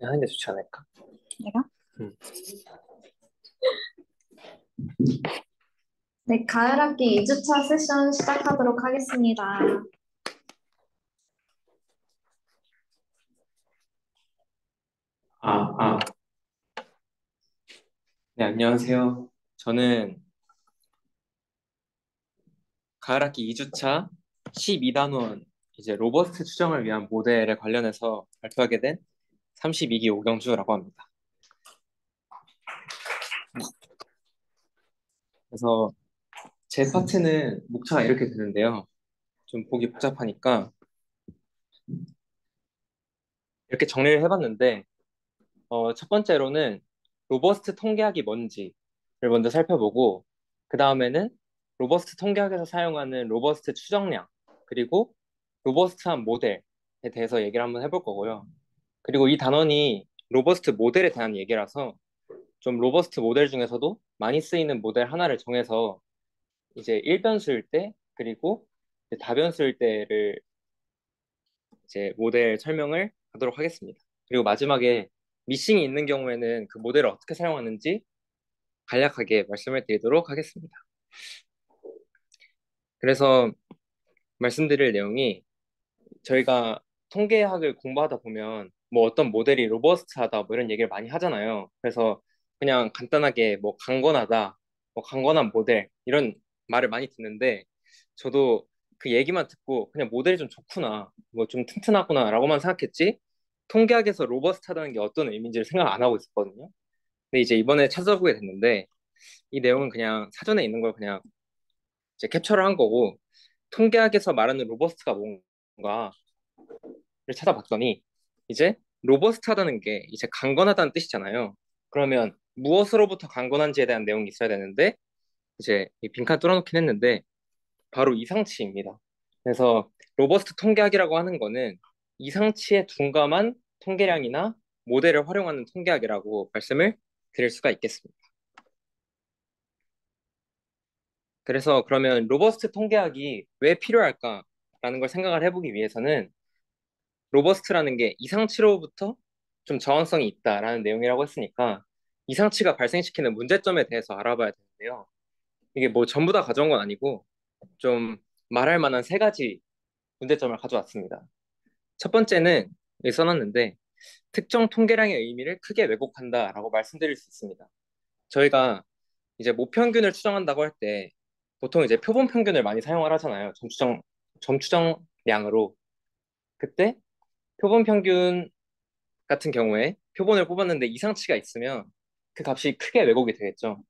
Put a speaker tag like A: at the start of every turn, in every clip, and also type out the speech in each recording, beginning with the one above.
A: 하는 게 좋지 않을까?
B: 내가?
A: 음.
B: 네, 가을 학기 2주차 세션 시작하도록 하겠습니다.
A: 아, 아, 네, 안녕하세요. 저는 가을학기 2주차 12단원 이제 로버스트 추정을 위한 모델에 관련해서 발표하게 된 32기 오경주라고 합니다. 그래서 제 파트는 목차가 이렇게 되는데요. 좀 보기 복잡하니까 이렇게 정리를 해봤는데 첫 번째로는 로버스트 통계학이 뭔지를 먼저 살펴보고 그 다음에는 로버스트 통계학에서 사용하는 로버스트 추정량 그리고 로버스트한 모델에 대해서 얘기를 한번 해볼 거고요. 그리고 이 단원이 로버스트 모델에 대한 얘기라서 좀 로버스트 모델 중에서도 많이 쓰이는 모델 하나를 정해서 이제 일변수일 때 그리고 이제 다변수일 때를 이제 모델 설명을 하도록 하겠습니다. 그리고 마지막에 미싱이 있는 경우에는 그 모델을 어떻게 사용하는지 간략하게 말씀을 드리도록 하겠습니다. 그래서 말씀드릴 내용이 저희가 통계학을 공부하다 보면 뭐 어떤 모델이 로버스트하다 뭐 이런 얘기를 많이 하잖아요. 그래서 그냥 간단하게 뭐 강건하다, 뭐 강건한 모델 이런 말을 많이 듣는데 저도 그 얘기만 듣고 그냥 모델이 좀 좋구나, 뭐 좀 튼튼하구나라고만 생각했지 통계학에서 로버스트하다는 게 어떤 의미인지를 생각 안 하고 있었거든요. 근데 이제 이번에 찾아보게 됐는데 이 내용은 그냥 사전에 있는 걸 그냥 이제 캡처를 한 거고 통계학에서 말하는 로버스트가 뭔가를 찾아봤더니 이제 로버스트하다는 게 이제 강건하다는 뜻이잖아요. 그러면 무엇으로부터 강건한지에 대한 내용이 있어야 되는데 이제 이 빈칸 뚫어놓긴 했는데 바로 이상치입니다. 그래서 로버스트 통계학이라고 하는 거는 이상치에 둔감한 통계량이나 모델을 활용하는 통계학이라고 말씀을 드릴 수가 있겠습니다. 그래서 그러면 로버스트 통계학이 왜 필요할까라는 걸 생각을 해보기 위해서는 로버스트라는 게 이상치로부터 좀 저항성이 있다라는 내용이라고 했으니까 이상치가 발생시키는 문제점에 대해서 알아봐야 되는데요. 이게 뭐 전부 다 가져온 건 아니고 좀 말할 만한 세 가지 문제점을 가져왔습니다. 첫 번째는 여기 써놨는데 특정 통계량의 의미를 크게 왜곡한다라고 말씀드릴 수 있습니다. 저희가 이제 모평균을 추정한다고 할 때 보통 이제 표본 평균을 많이 사용을 하잖아요. 점추정량으로. 그때 표본 평균 같은 경우에 표본을 뽑았는데 이상치가 있으면 그 값이 크게 왜곡이 되겠죠.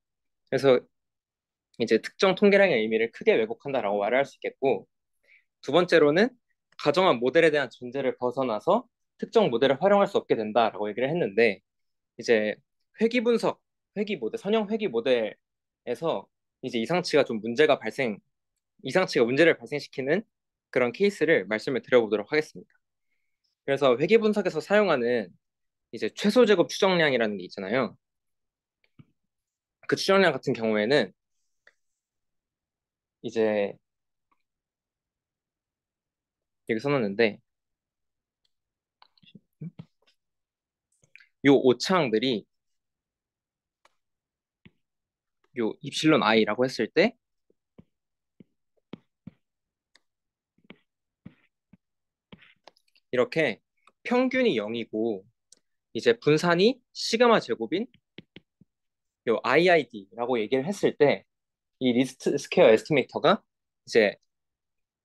A: 그래서 이제 특정 통계량의 의미를 크게 왜곡한다라고 말을 할 수 있겠고 두 번째로는 가정한 모델에 대한 존재를 벗어나서 특정 모델을 활용할 수 없게 된다라고 얘기를 했는데 이제 회귀 분석, 회귀 모델, 선형 회귀 모델에서 이제 이상치가 문제를 발생시키는 그런 케이스를 말씀을 드려보도록 하겠습니다. 그래서 회귀 분석에서 사용하는 이제 최소 제곱 추정량이라는 게 있잖아요. 그 추정량 같은 경우에는 이제 여기 써놨는데 요 오차항들이 요 입실론 i라고 했을 때 이렇게 평균이 0이고 이제 분산이 시그마 제곱인 요 IID라고 얘기를 했을 때 이 리스트 스퀘어 에스티메이터가 이제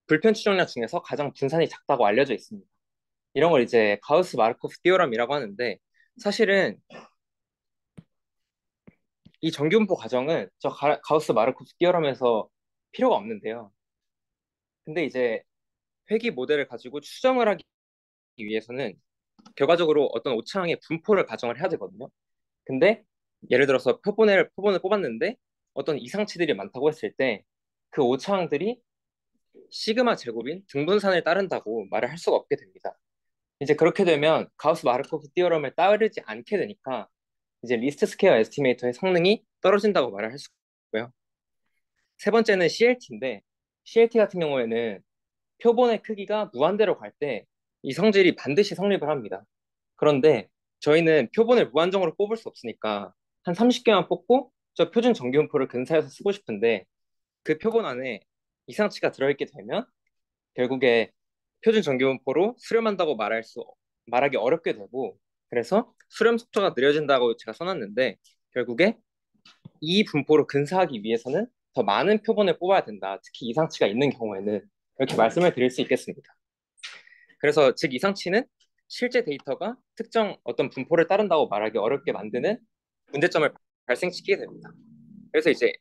A: 불편 추정량 중에서 가장 분산이 작다고 알려져 있습니다. 이런 걸 이제 가우스 마르코프 띠오럼이라고 하는데 사실은 이 정규분포 과정은 저 가우스 마르코프 띠오럼에서 필요가 없는데요. 근데 이제 회귀 모델을 가지고 추정을 하기 위해서는 결과적으로 어떤 오차항의 분포를 가정을 해야 되거든요. 근데 예를 들어서 표본을 뽑았는데 어떤 이상치들이 많다고 했을 때 그 오차항들이 시그마 제곱인 등분산을 따른다고 말을 할 수가 없게 됩니다. 이제 그렇게 되면 가우스 마르코프 띠어럼을 따르지 않게 되니까 이제 리스트 스퀘어 에스티메이터의 성능이 떨어진다고 말을 할 수 있고요. 세 번째는 CLT인데 CLT 같은 경우에는 표본의 크기가 무한대로 갈 때 이 성질이 반드시 성립을 합니다. 그런데 저희는 표본을 무한정으로 뽑을 수 없으니까 한 30개만 뽑고 저 표준 정기분포를 근사해서 쓰고 싶은데 그 표본 안에 이상치가 들어있게 되면 결국에 표준 정기분포로 수렴한다고 말하기 어렵게 되고 그래서 수렴 속도가 느려진다고 제가 써놨는데 결국에 이 분포로 근사하기 위해서는 더 많은 표본을 뽑아야 된다. 특히 이상치가 있는 경우에는 이렇게 말씀을 드릴 수 있겠습니다. 그래서 즉 이상치는 실제 데이터가 특정 어떤 분포를 따른다고 말하기 어렵게 만드는 문제점을 발생시키게 됩니다. 그래서 이제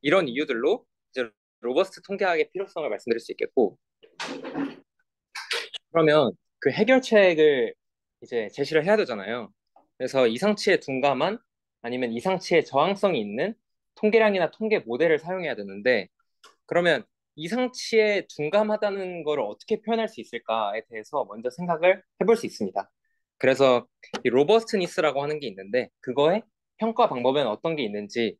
A: 이런 이유들로 이제 로버스트 통계학의 필요성을 말씀드릴 수 있겠고 그러면 그 해결책을 이제 제시를 해야 되잖아요. 그래서 이상치에 둔감한 아니면 이상치에 저항성이 있는 통계량이나 통계 모델을 사용해야 되는데 그러면 이상치에 둔감하다는 걸 어떻게 표현할 수 있을까에 대해서 먼저 생각을 해볼 수 있습니다. 그래서 이 로버스트니스라고 하는 게 있는데 그거의 평가 방법에는 어떤 게 있는지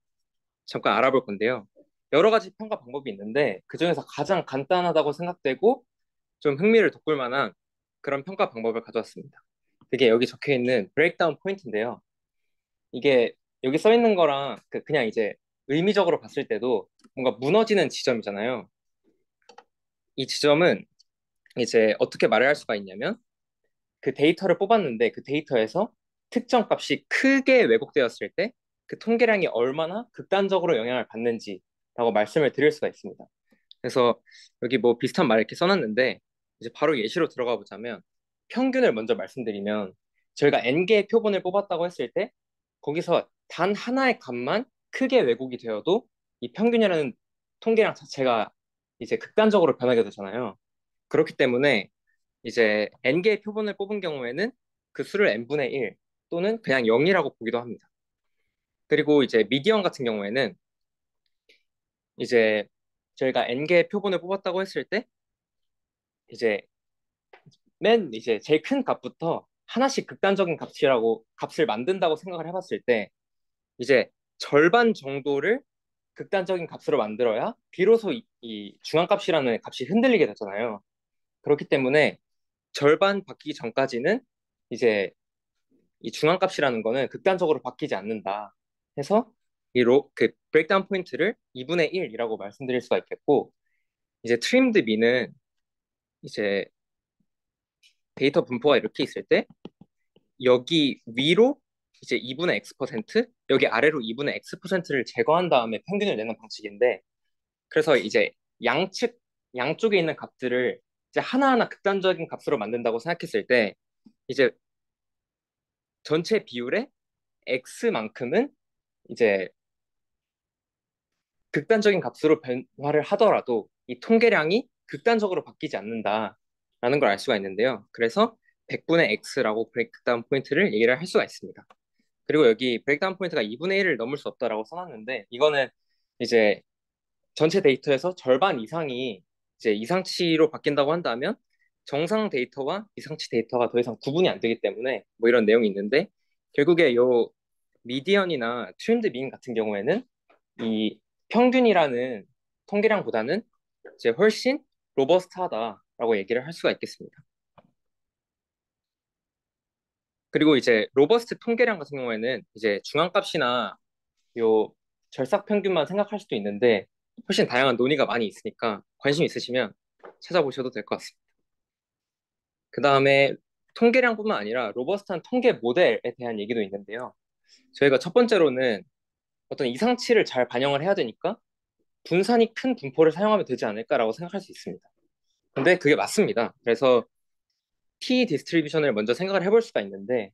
A: 잠깐 알아볼 건데요. 여러 가지 평가 방법이 있는데 그중에서 가장 간단하다고 생각되고 좀 흥미를 돋굴 만한 그런 평가 방법을 가져왔습니다. 그게 여기 적혀 있는 브레이크다운 포인트인데요. 이게 여기 써 있는 거랑 그냥 이제 의미적으로 봤을 때도 뭔가 무너지는 지점이잖아요. 이 지점은 이제 어떻게 말을 할 수가 있냐면 그 데이터를 뽑았는데 그 데이터에서 특정 값이 크게 왜곡되었을 때 그 통계량이 얼마나 극단적으로 영향을 받는지라고 말씀을 드릴 수가 있습니다. 그래서 여기 뭐 비슷한 말 이렇게 써놨는데 이제 바로 예시로 들어가 보자면 평균을 먼저 말씀드리면 저희가 n개의 표본을 뽑았다고 했을 때 거기서 단 하나의 값만 크게 왜곡이 되어도 이 평균이라는 통계량 자체가 이제 극단적으로 변하게 되잖아요. 그렇기 때문에 이제 n개의 표본을 뽑은 경우에는 그 수를 n분의 1 또는 그냥 0이라고 보기도 합니다. 그리고 이제 미디언 같은 경우에는 이제 저희가 n개의 표본을 뽑았다고 했을 때 이제 이제 제일 큰 값부터 하나씩 극단적인 값을 만든다고 생각을 해봤을 때 이제 절반 정도를 극단적인 값으로 만들어야 비로소 이 중앙값이라는 값이 흔들리게 되잖아요. 그렇기 때문에 절반 바뀌기 전까지는 이제 이 중앙값이라는 거는 극단적으로 바뀌지 않는다. 해서 그 브레이크다운 포인트를 2분의 1이라고 말씀드릴 수가 있겠고 이제 트림드 미는 이제 데이터 분포가 이렇게 있을 때 여기 위로 이제 2분의 x%, 여기 아래로 2분의 x%를 제거한 다음에 평균을 내는 방식인데, 그래서 이제 양쪽에 있는 값들을 이제 하나하나 극단적인 값으로 만든다고 생각했을 때, 이제 전체 비율의 x만큼은 이제 극단적인 값으로 변화를 하더라도 이 통계량이 극단적으로 바뀌지 않는다라는 걸 알 수가 있는데요. 그래서 100분의 x라고 브레이크다운 포인트를 얘기를 할 수가 있습니다. 그리고 여기 브레이크다운 포인트가 2분의 1을 넘을 수 없다라고 써놨는데 이거는 이제 전체 데이터에서 절반 이상이 이제 이상치로 바뀐다고 한다면 정상 데이터와 이상치 데이터가 더 이상 구분이 안 되기 때문에 뭐 이런 내용이 있는데 결국에 요 미디언이나 트렌드 민 같은 경우에는 이 평균이라는 통계량보다는 이제 훨씬 로버스트하다라고 얘기를 할 수가 있겠습니다. 그리고 이제 로버스트 통계량 같은 경우에는 이제 중앙값이나 요 절삭 평균만 생각할 수도 있는데 훨씬 다양한 논의가 많이 있으니까 관심 있으시면 찾아보셔도 될 것 같습니다. 그 다음에 통계량뿐만 아니라 로버스트한 통계 모델에 대한 얘기도 있는데요. 저희가 첫 번째로는 어떤 이상치를 잘 반영을 해야 되니까 분산이 큰 분포를 사용하면 되지 않을까라고 생각할 수 있습니다. 근데 그게 맞습니다. 그래서 T 디스트리뷰션을 먼저 생각을 해볼 수가 있는데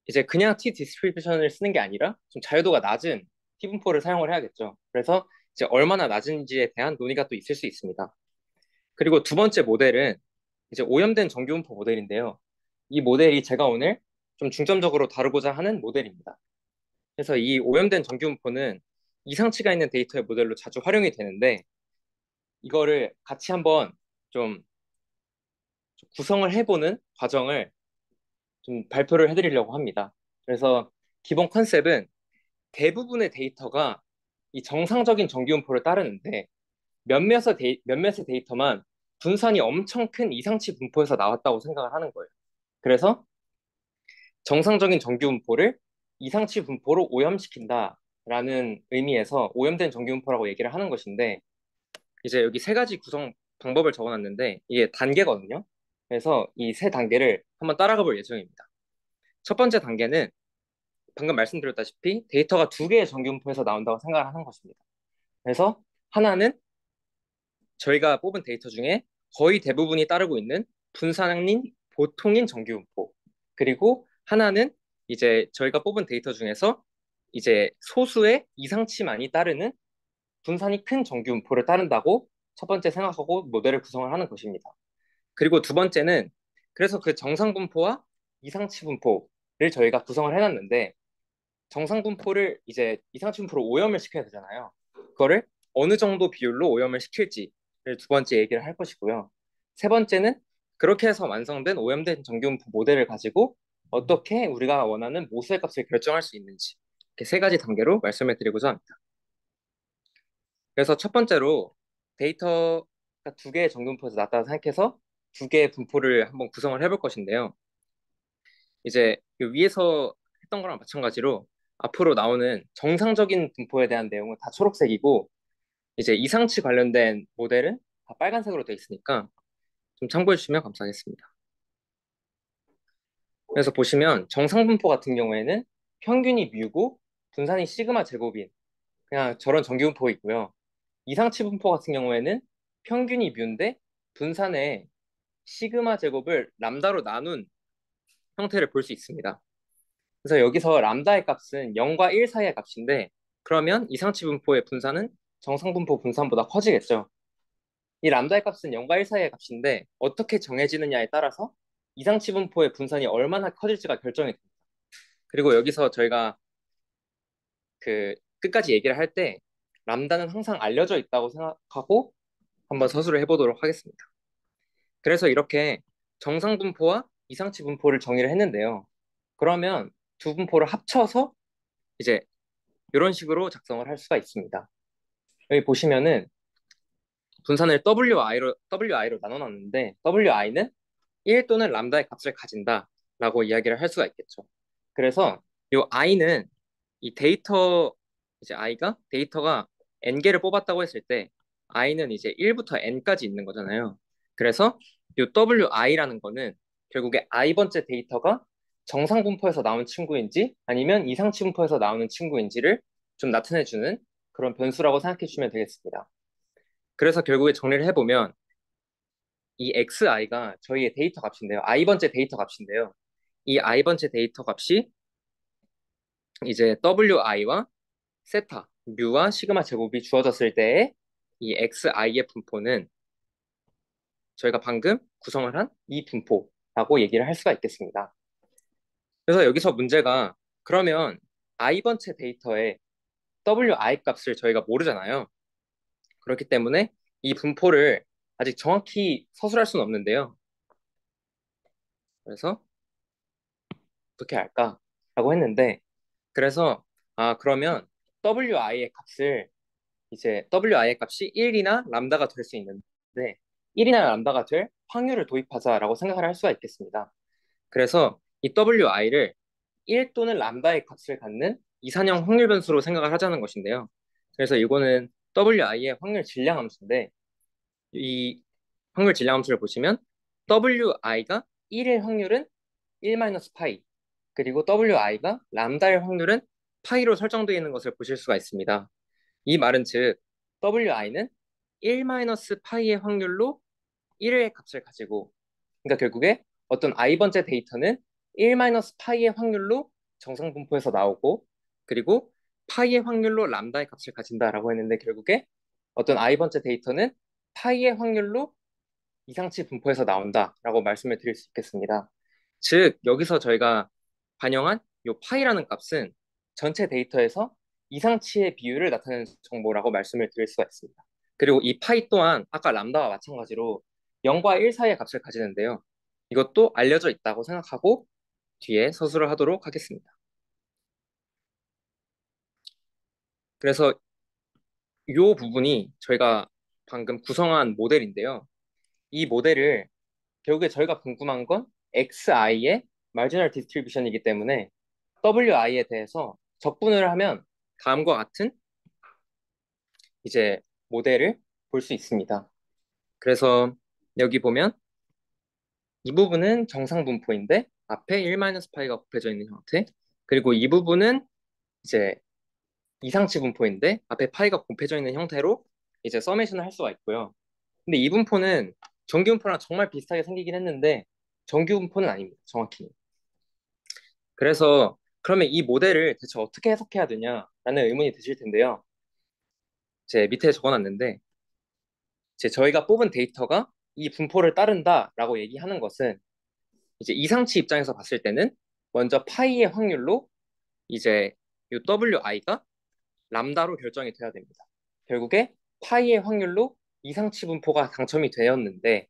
A: 이제 그냥 T 디스트리뷰션을 쓰는 게 아니라 좀 자유도가 낮은 T 분포를 사용을 해야겠죠. 그래서 이제 얼마나 낮은지에 대한 논의가 또 있을 수 있습니다. 그리고 두 번째 모델은 이제 오염된 정규분포 모델인데요. 이 모델이 제가 오늘 좀 중점적으로 다루고자 하는 모델입니다. 그래서 이 오염된 정규분포는 이상치가 있는 데이터의 모델로 자주 활용이 되는데 이거를 같이 한번 좀 구성을 해보는 과정을 좀 발표를 해드리려고 합니다. 그래서 기본 컨셉은 대부분의 데이터가 이 정상적인 정기분포를 따르는데 몇몇의 데이터만 분산이 엄청 큰 이상치 분포에서 나왔다고 생각을 하는 거예요. 그래서 정상적인 정규분포를 이상치 분포로 오염시킨다라는 의미에서 오염된 정규분포라고 얘기를 하는 것인데, 이제 여기 세 가지 구성 방법을 적어놨는데 이게 단계거든요. 그래서 이 세 단계를 한번 따라가 볼 예정입니다. 첫 번째 단계는 방금 말씀드렸다시피 데이터가 두 개의 정규분포에서 나온다고 생각을 하는 것입니다. 그래서 하나는 저희가 뽑은 데이터 중에 거의 대부분이 따르고 있는 분산인 보통인 정규분포. 그리고 하나는 이제 저희가 뽑은 데이터 중에서 이제 소수의 이상치만이 따르는 분산이 큰 정규분포를 따른다고 첫 번째 생각하고 모델을 구성을 하는 것입니다. 그리고 두 번째는 그래서 그 정상분포와 이상치분포를 저희가 구성을 해놨는데, 정상분포를 이제 이상층분포로 오염을 시켜야 되잖아요. 그거를 어느 정도 비율로 오염을 시킬지를 두 번째 얘기를 할 것이고요. 세 번째는 그렇게 해서 완성된 오염된 정규분포 모델을 가지고 어떻게 우리가 원하는 모수의 값을 결정할 수 있는지, 이렇게 세 가지 단계로 말씀을 드리고자 합니다. 그래서 첫 번째로 데이터가 두 개의 정규분포에서 나왔다고 생각해서 두 개의 분포를 한번 구성을 해볼 것인데요. 이제 그 위에서 했던 거랑 마찬가지로 앞으로 나오는 정상적인 분포에 대한 내용은 다 초록색이고, 이제 이상치 관련된 모델은 다 빨간색으로 되어 있으니까 좀 참고해 주시면 감사하겠습니다. 그래서 보시면 정상분포 같은 경우에는 평균이 뮤고 분산이 시그마 제곱인 그냥 저런 정규분포이고요. 이상치 분포 같은 경우에는 평균이 뮤인데 분산의 시그마 제곱을 람다로 나눈 형태를 볼 수 있습니다. 그래서 여기서 람다의 값은 0과 1 사이의 값인데, 그러면 이상치 분포의 분산은 정상 분포 분산보다 커지겠죠. 이 람다의 값은 0과 1 사이의 값인데 어떻게 정해지느냐에 따라서 이상치 분포의 분산이 얼마나 커질지가 결정이 됩니다. 그리고 여기서 저희가 그 끝까지 얘기를 할 때 람다는 항상 알려져 있다고 생각하고 한번 서술을 해보도록 하겠습니다. 그래서 이렇게 정상 분포와 이상치 분포를 정의를 했는데요. 그러면 두 분포를 합쳐서 이제 이런 식으로 작성을 할 수가 있습니다. 여기 보시면은 분산을 WI로 나눠놨는데 WI는 1 또는 람다의 값을 가진다라고 이야기를 할 수가 있겠죠. 그래서 이 I는 이 데이터, 이제 데이터가 N개를 뽑았다고 했을 때 I는 이제 1부터 N까지 있는 거잖아요. 그래서 이 WI라는 거는 결국에 I번째 데이터가 정상 분포에서 나온 친구인지 아니면 이상치 분포에서 나오는 친구인지를 좀 나타내주는 그런 변수라고 생각해 주시면 되겠습니다. 그래서 결국에 정리를 해보면 이 xi가 저희의 데이터 값인데요. i번째 데이터 값인데요. 이 i번째 데이터 값이 이제 wi와 세타, 뮤와 시그마 제곱이 주어졌을 때의 이 xi의 분포는 저희가 방금 구성을 한 이 분포라고 얘기를 할 수가 있겠습니다. 그래서 여기서 문제가, 그러면 i번째 데이터의 wi 값을 저희가 모르잖아요. 그렇기 때문에 이 분포를 아직 정확히 서술할 수는 없는데요. 그래서 어떻게 할까라고 했는데, 그래서 그러면 wi의 값을 이제 wi의 값이 1이나 람다가 될 수 있는데 1이나 람다가 될 확률을 도입하자라고 생각을 할 수가 있겠습니다. 그래서 이 wi를 1 또는 람다의 값을 갖는 이산형 확률 변수로 생각을 하자는 것인데요. 그래서 이거는 wi의 확률 질량 함수인데, 이 확률 질량 함수를 보시면 wi가 1일 확률은 1-파이, 그리고 wi가 람다일 확률은 파이로 설정되어 있는 것을 보실 수가 있습니다. 이 말은 즉 wi는 1-파이의 확률로 1의 값을 가지고, 그러니까 결국에 어떤 i번째 데이터는 1-파이의 확률로 정상 분포에서 나오고, 그리고 파이의 확률로 람다의 값을 가진다라고 했는데, 결국에 어떤 i번째 데이터는 파이의 확률로 이상치 분포에서 나온다라고 말씀을 드릴 수 있겠습니다. 즉 여기서 저희가 반영한 이 파이라는 값은 전체 데이터에서 이상치의 비율을 나타내는 정보라고 말씀을 드릴 수가 있습니다. 그리고 이 파이 또한 아까 람다와 마찬가지로 0과 1 사이의 값을 가지는데요. 이것도 알려져 있다고 생각하고 뒤에 서술을 하도록 하겠습니다. 그래서 이 부분이 저희가 방금 구성한 모델인데요. 이 모델을 결국에 저희가 궁금한 건 XI의 마지널 디스트리뷰션이기 때문에 WI에 대해서 적분을 하면 다음과 같은 이제 모델을 볼 수 있습니다. 그래서 여기 보면 이 부분은 정상 분포인데 앞에 1-파이가 곱해져 있는 형태. 그리고 이 부분은 이제 이상치 분포인데 앞에 파이가 곱해져 있는 형태로 이제 서메이션을 할 수가 있고요. 근데 이 분포는 정규 분포랑 정말 비슷하게 생기긴 했는데 정규 분포는 아닙니다. 정확히는. 그래서 그러면 이 모델을 대체 어떻게 해석해야 되냐라는 의문이 드실 텐데요. 제 밑에 적어놨는데 이제 저희가 뽑은 데이터가 이 분포를 따른다라고 얘기하는 것은 이제 이상치 입장에서 봤을 때는 먼저 파이의 확률로 이제 이 WI가 람다로 결정이 돼야 됩니다. 결국에 파이의 확률로 이상치 분포가 당첨이 되었는데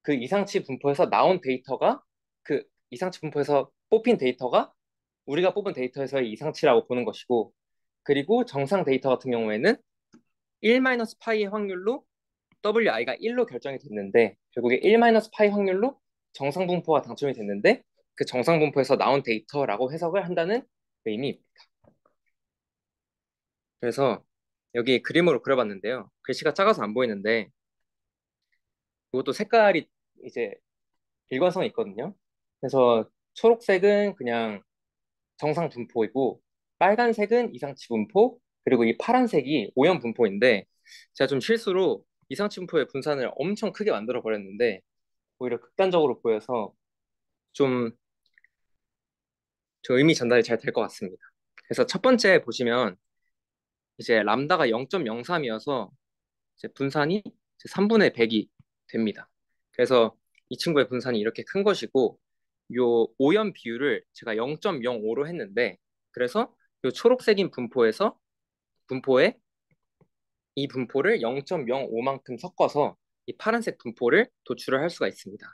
A: 그 이상치 분포에서 나온 데이터가 그 이상치 분포에서 뽑힌 데이터가 우리가 뽑은 데이터에서의 이상치라고 보는 것이고 그리고 정상 데이터 같은 경우에는 1-파이의 확률로 WI가 1로 결정이 됐는데 결국에 1-파이 확률로 정상 분포가 당첨이 됐는데 그 정상 분포에서 나온 데이터라고 해석을 한다는 의미입니다. 그래서 여기 그림으로 그려봤는데요. 글씨가 작아서 안 보이는데 이것도 색깔이 이제 일관성이 있거든요. 그래서 초록색은 그냥 정상 분포이고 빨간색은 이상치 분포 그리고 이 파란색이 오염 분포인데 제가 좀 실수로 이상치 분포의 분산을 엄청 크게 만들어 버렸는데 오히려 극단적으로 보여서 좀 저 의미 전달이 잘 될 것 같습니다. 그래서 첫 번째 보시면 이제 람다가 0.03이어서 이제 분산이 이제 3분의 100이 됩니다. 그래서 이 친구의 분산이 이렇게 큰 것이고 요 오염 비율을 제가 0.05로 했는데 그래서 요 초록색인 분포에 이 분포를 0.05만큼 섞어서 이 파란색 분포를 도출을 할 수가 있습니다.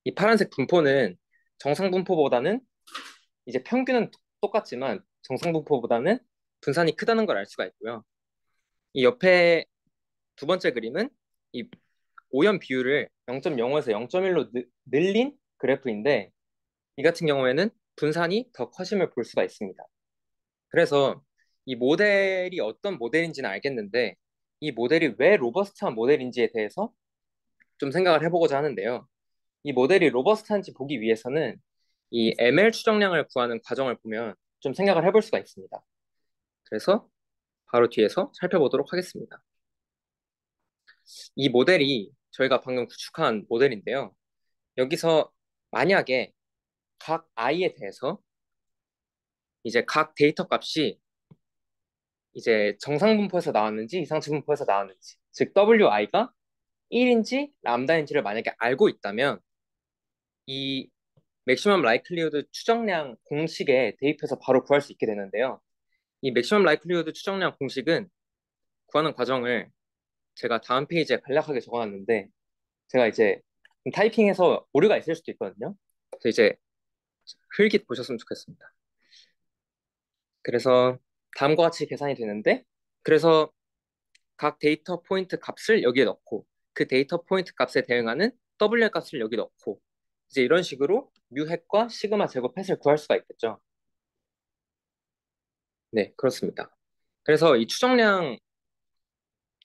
A: 이 파란색 분포는 정상 분포보다는 이제 평균은 똑같지만 정상 분포보다는 분산이 크다는 걸 알 수가 있고요. 이 옆에 두 번째 그림은 이 오염 비율을 0.05에서 0.1로 늘린 그래프인데 이 같은 경우에는 분산이 더 커짐을 볼 수가 있습니다. 그래서 이 모델이 어떤 모델인지는 알겠는데 이 모델이 왜 로버스트한 모델인지에 대해서 좀 생각을 해보고자 하는데요. 이 모델이 로버스트한지 보기 위해서는 이 ML 추정량을 구하는 과정을 보면 좀 생각을 해볼 수가 있습니다. 그래서 바로 뒤에서 살펴보도록 하겠습니다. 이 모델이 저희가 방금 구축한 모델인데요. 여기서 만약에 각 i에 대해서 이제 각 데이터 값이 이제 정상 분포에서 나왔는지 이상치 분포에서 나왔는지 즉 wi가 1인지 람다인지를 만약에 알고 있다면 이 맥시멈 라이클리후드 추정량 공식에 대입해서 바로 구할 수 있게 되는데요. 이 맥시멈 라이클리후드 추정량 공식은 구하는 과정을 제가 다음 페이지에 간략하게 적어놨는데 제가 이제 타이핑해서 오류가 있을 수도 있거든요. 그래서 이제 흘깃 보셨으면 좋겠습니다. 그래서 다음과 같이 계산이 되는데 그래서 각 데이터 포인트 값을 여기에 넣고 그 데이터 포인트 값에 대응하는 WL 값을 여기 넣고 이제 이런 식으로 뮤햇과 시그마 제곱 햇을 구할 수가 있겠죠. 네, 그렇습니다. 그래서 이 추정량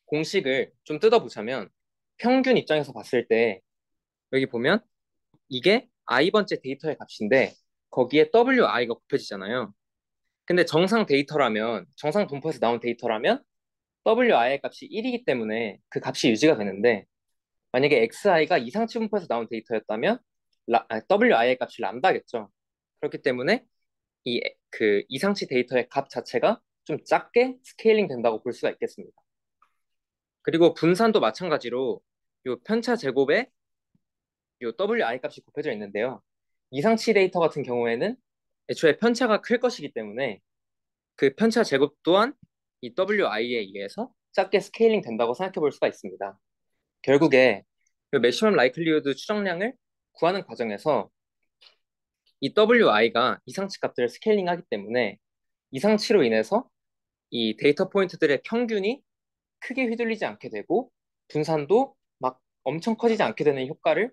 A: 공식을 좀 뜯어보자면 평균 입장에서 봤을 때 여기 보면 이게 i번째 데이터의 값인데 거기에 wi가 곱해지잖아요. 근데 정상 분포에서 나온 데이터라면 wi의 값이 1이기 때문에 그 값이 유지가 되는데 만약에 xi가 이상치 분포에서 나온 데이터였다면 wi의 값이 람다겠죠. 그렇기 때문에 그 이상치 데이터의 값 자체가 좀 작게 스케일링 된다고 볼 수가 있겠습니다. 그리고 분산도 마찬가지로 요 편차 제곱에 요 wi 값이 곱해져 있는데요. 이상치 데이터 같은 경우에는 애초에 편차가 클 것이기 때문에 그 편차 제곱 또한 이 wi에 의해서 작게 스케일링 된다고 생각해 볼 수가 있습니다. 결국에 그 매시멈 라이클리후드 추정량을 구하는 과정에서 이 wi가 이상치 값들을 스케일링하기 때문에 이상치로 인해서 이 데이터 포인트들의 평균이 크게 휘둘리지 않게 되고 분산도 막 엄청 커지지 않게 되는 효과를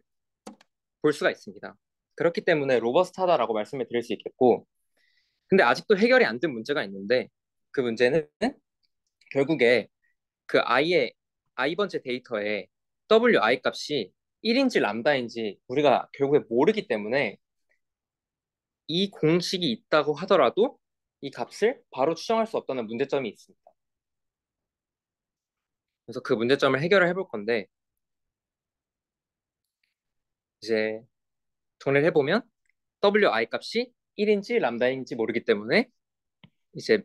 A: 볼 수가 있습니다. 그렇기 때문에 로버스트하다라고 말씀을 드릴 수 있겠고, 근데 아직도 해결이 안 된 문제가 있는데, 그 문제는 결국에 그 i 번째 데이터에 wi 값이 1인지 람다인지 우리가 결국에 모르기 때문에 이 공식이 있다고 하더라도 이 값을 바로 추정할 수 없다는 문제점이 있습니다. 그래서 그 문제점을 해결을 해볼 건데, 이제 정리를 해보면 wi 값이 1인지 람다인지 모르기 때문에 이제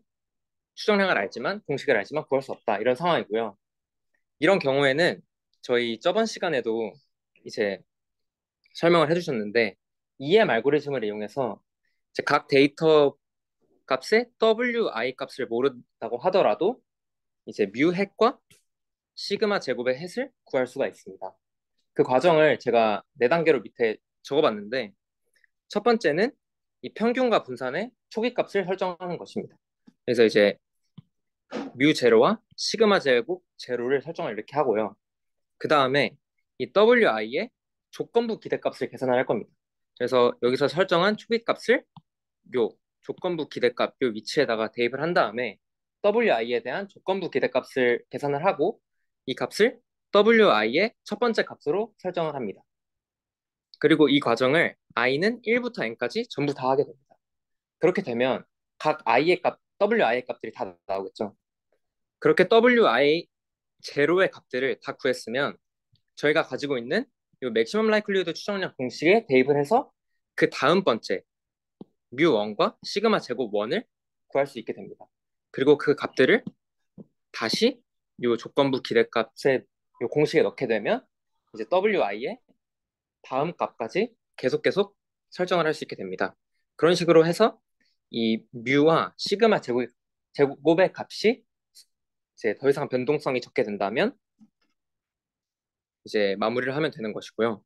A: 추정량을 알지만 공식을 알지만 구할 수 없다, 이런 상황이고요. 이런 경우에는 저희 저번 시간에도 이제 설명을 해주셨는데, EM 알고리즘을 이용해서 이제 각 데이터 값의 wi 값을 모른다고 하더라도 이제 뮤 햇과 시그마 제곱의 햇을 구할 수가 있습니다. 그 과정을 제가 네 단계로 밑에 적어봤는데, 첫 번째는 이 평균과 분산의 초기 값을 설정하는 것입니다. 그래서 이제 뮤 제로와 시그마 제곱 제로를 설정을 이렇게 하고요. 그 다음에 이 wi의 조건부 기대값을 계산을 할 겁니다. 그래서 여기서 설정한 초기 값을 요 조건부 기대값 요 위치에다가 대입을 한 다음에 wi에 대한 조건부 기대값을 계산을 하고 이 값을 wi의 첫 번째 값으로 설정을 합니다. 그리고 이 과정을 i는 1부터 n까지 전부 다 하게 됩니다. 그렇게 되면 각 i의 값, wi의 값들이 다 나오겠죠. 그렇게 wi 제로의 값들을 다 구했으면 저희가 가지고 있는 이 맥시멈 라이클리후드 추정량 공식에 대입을 해서 그 다음 번째 뮤1과 시그마 제곱 1을 구할 수 있게 됩니다. 그리고 그 값들을 다시 이 조건부 기대값의 이 공식에 넣게 되면 이제 wi의 다음 값까지 계속 설정을 할 수 있게 됩니다. 그런 식으로 해서 이 뮤와 시그마 제곱의 값이 이제 더 이상 변동성이 적게 된다면 이제 마무리를 하면 되는 것이고요.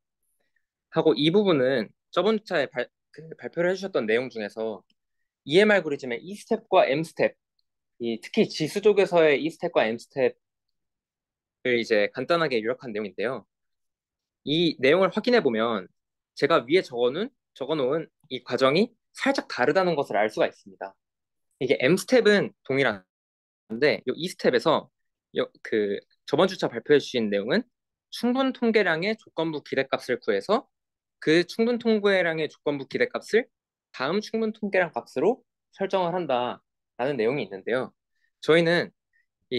A: 하고 이 부분은 저번 차에 발표를 해주셨던 내용 중에서 EM 알고리즘의 E 스텝과 M 스텝, 특히 지수 쪽에서의 E 스텝과 M 스텝을 이제 간단하게 요약한 내용인데요. 이 내용을 확인해 보면 제가 위에 적어놓은 이 과정이 살짝 다르다는 것을 알 수가 있습니다. 이게 M 스텝은 동일한데 이 E 스텝에서 그 저번 주차 발표해 주신 내용은 충분 통계량의 조건부 기대값을 구해서 그 충분 통계량의 조건부 기대값을 다음 충분 통계량 값으로 설정을 한다라는 내용이 있는데요. 저희는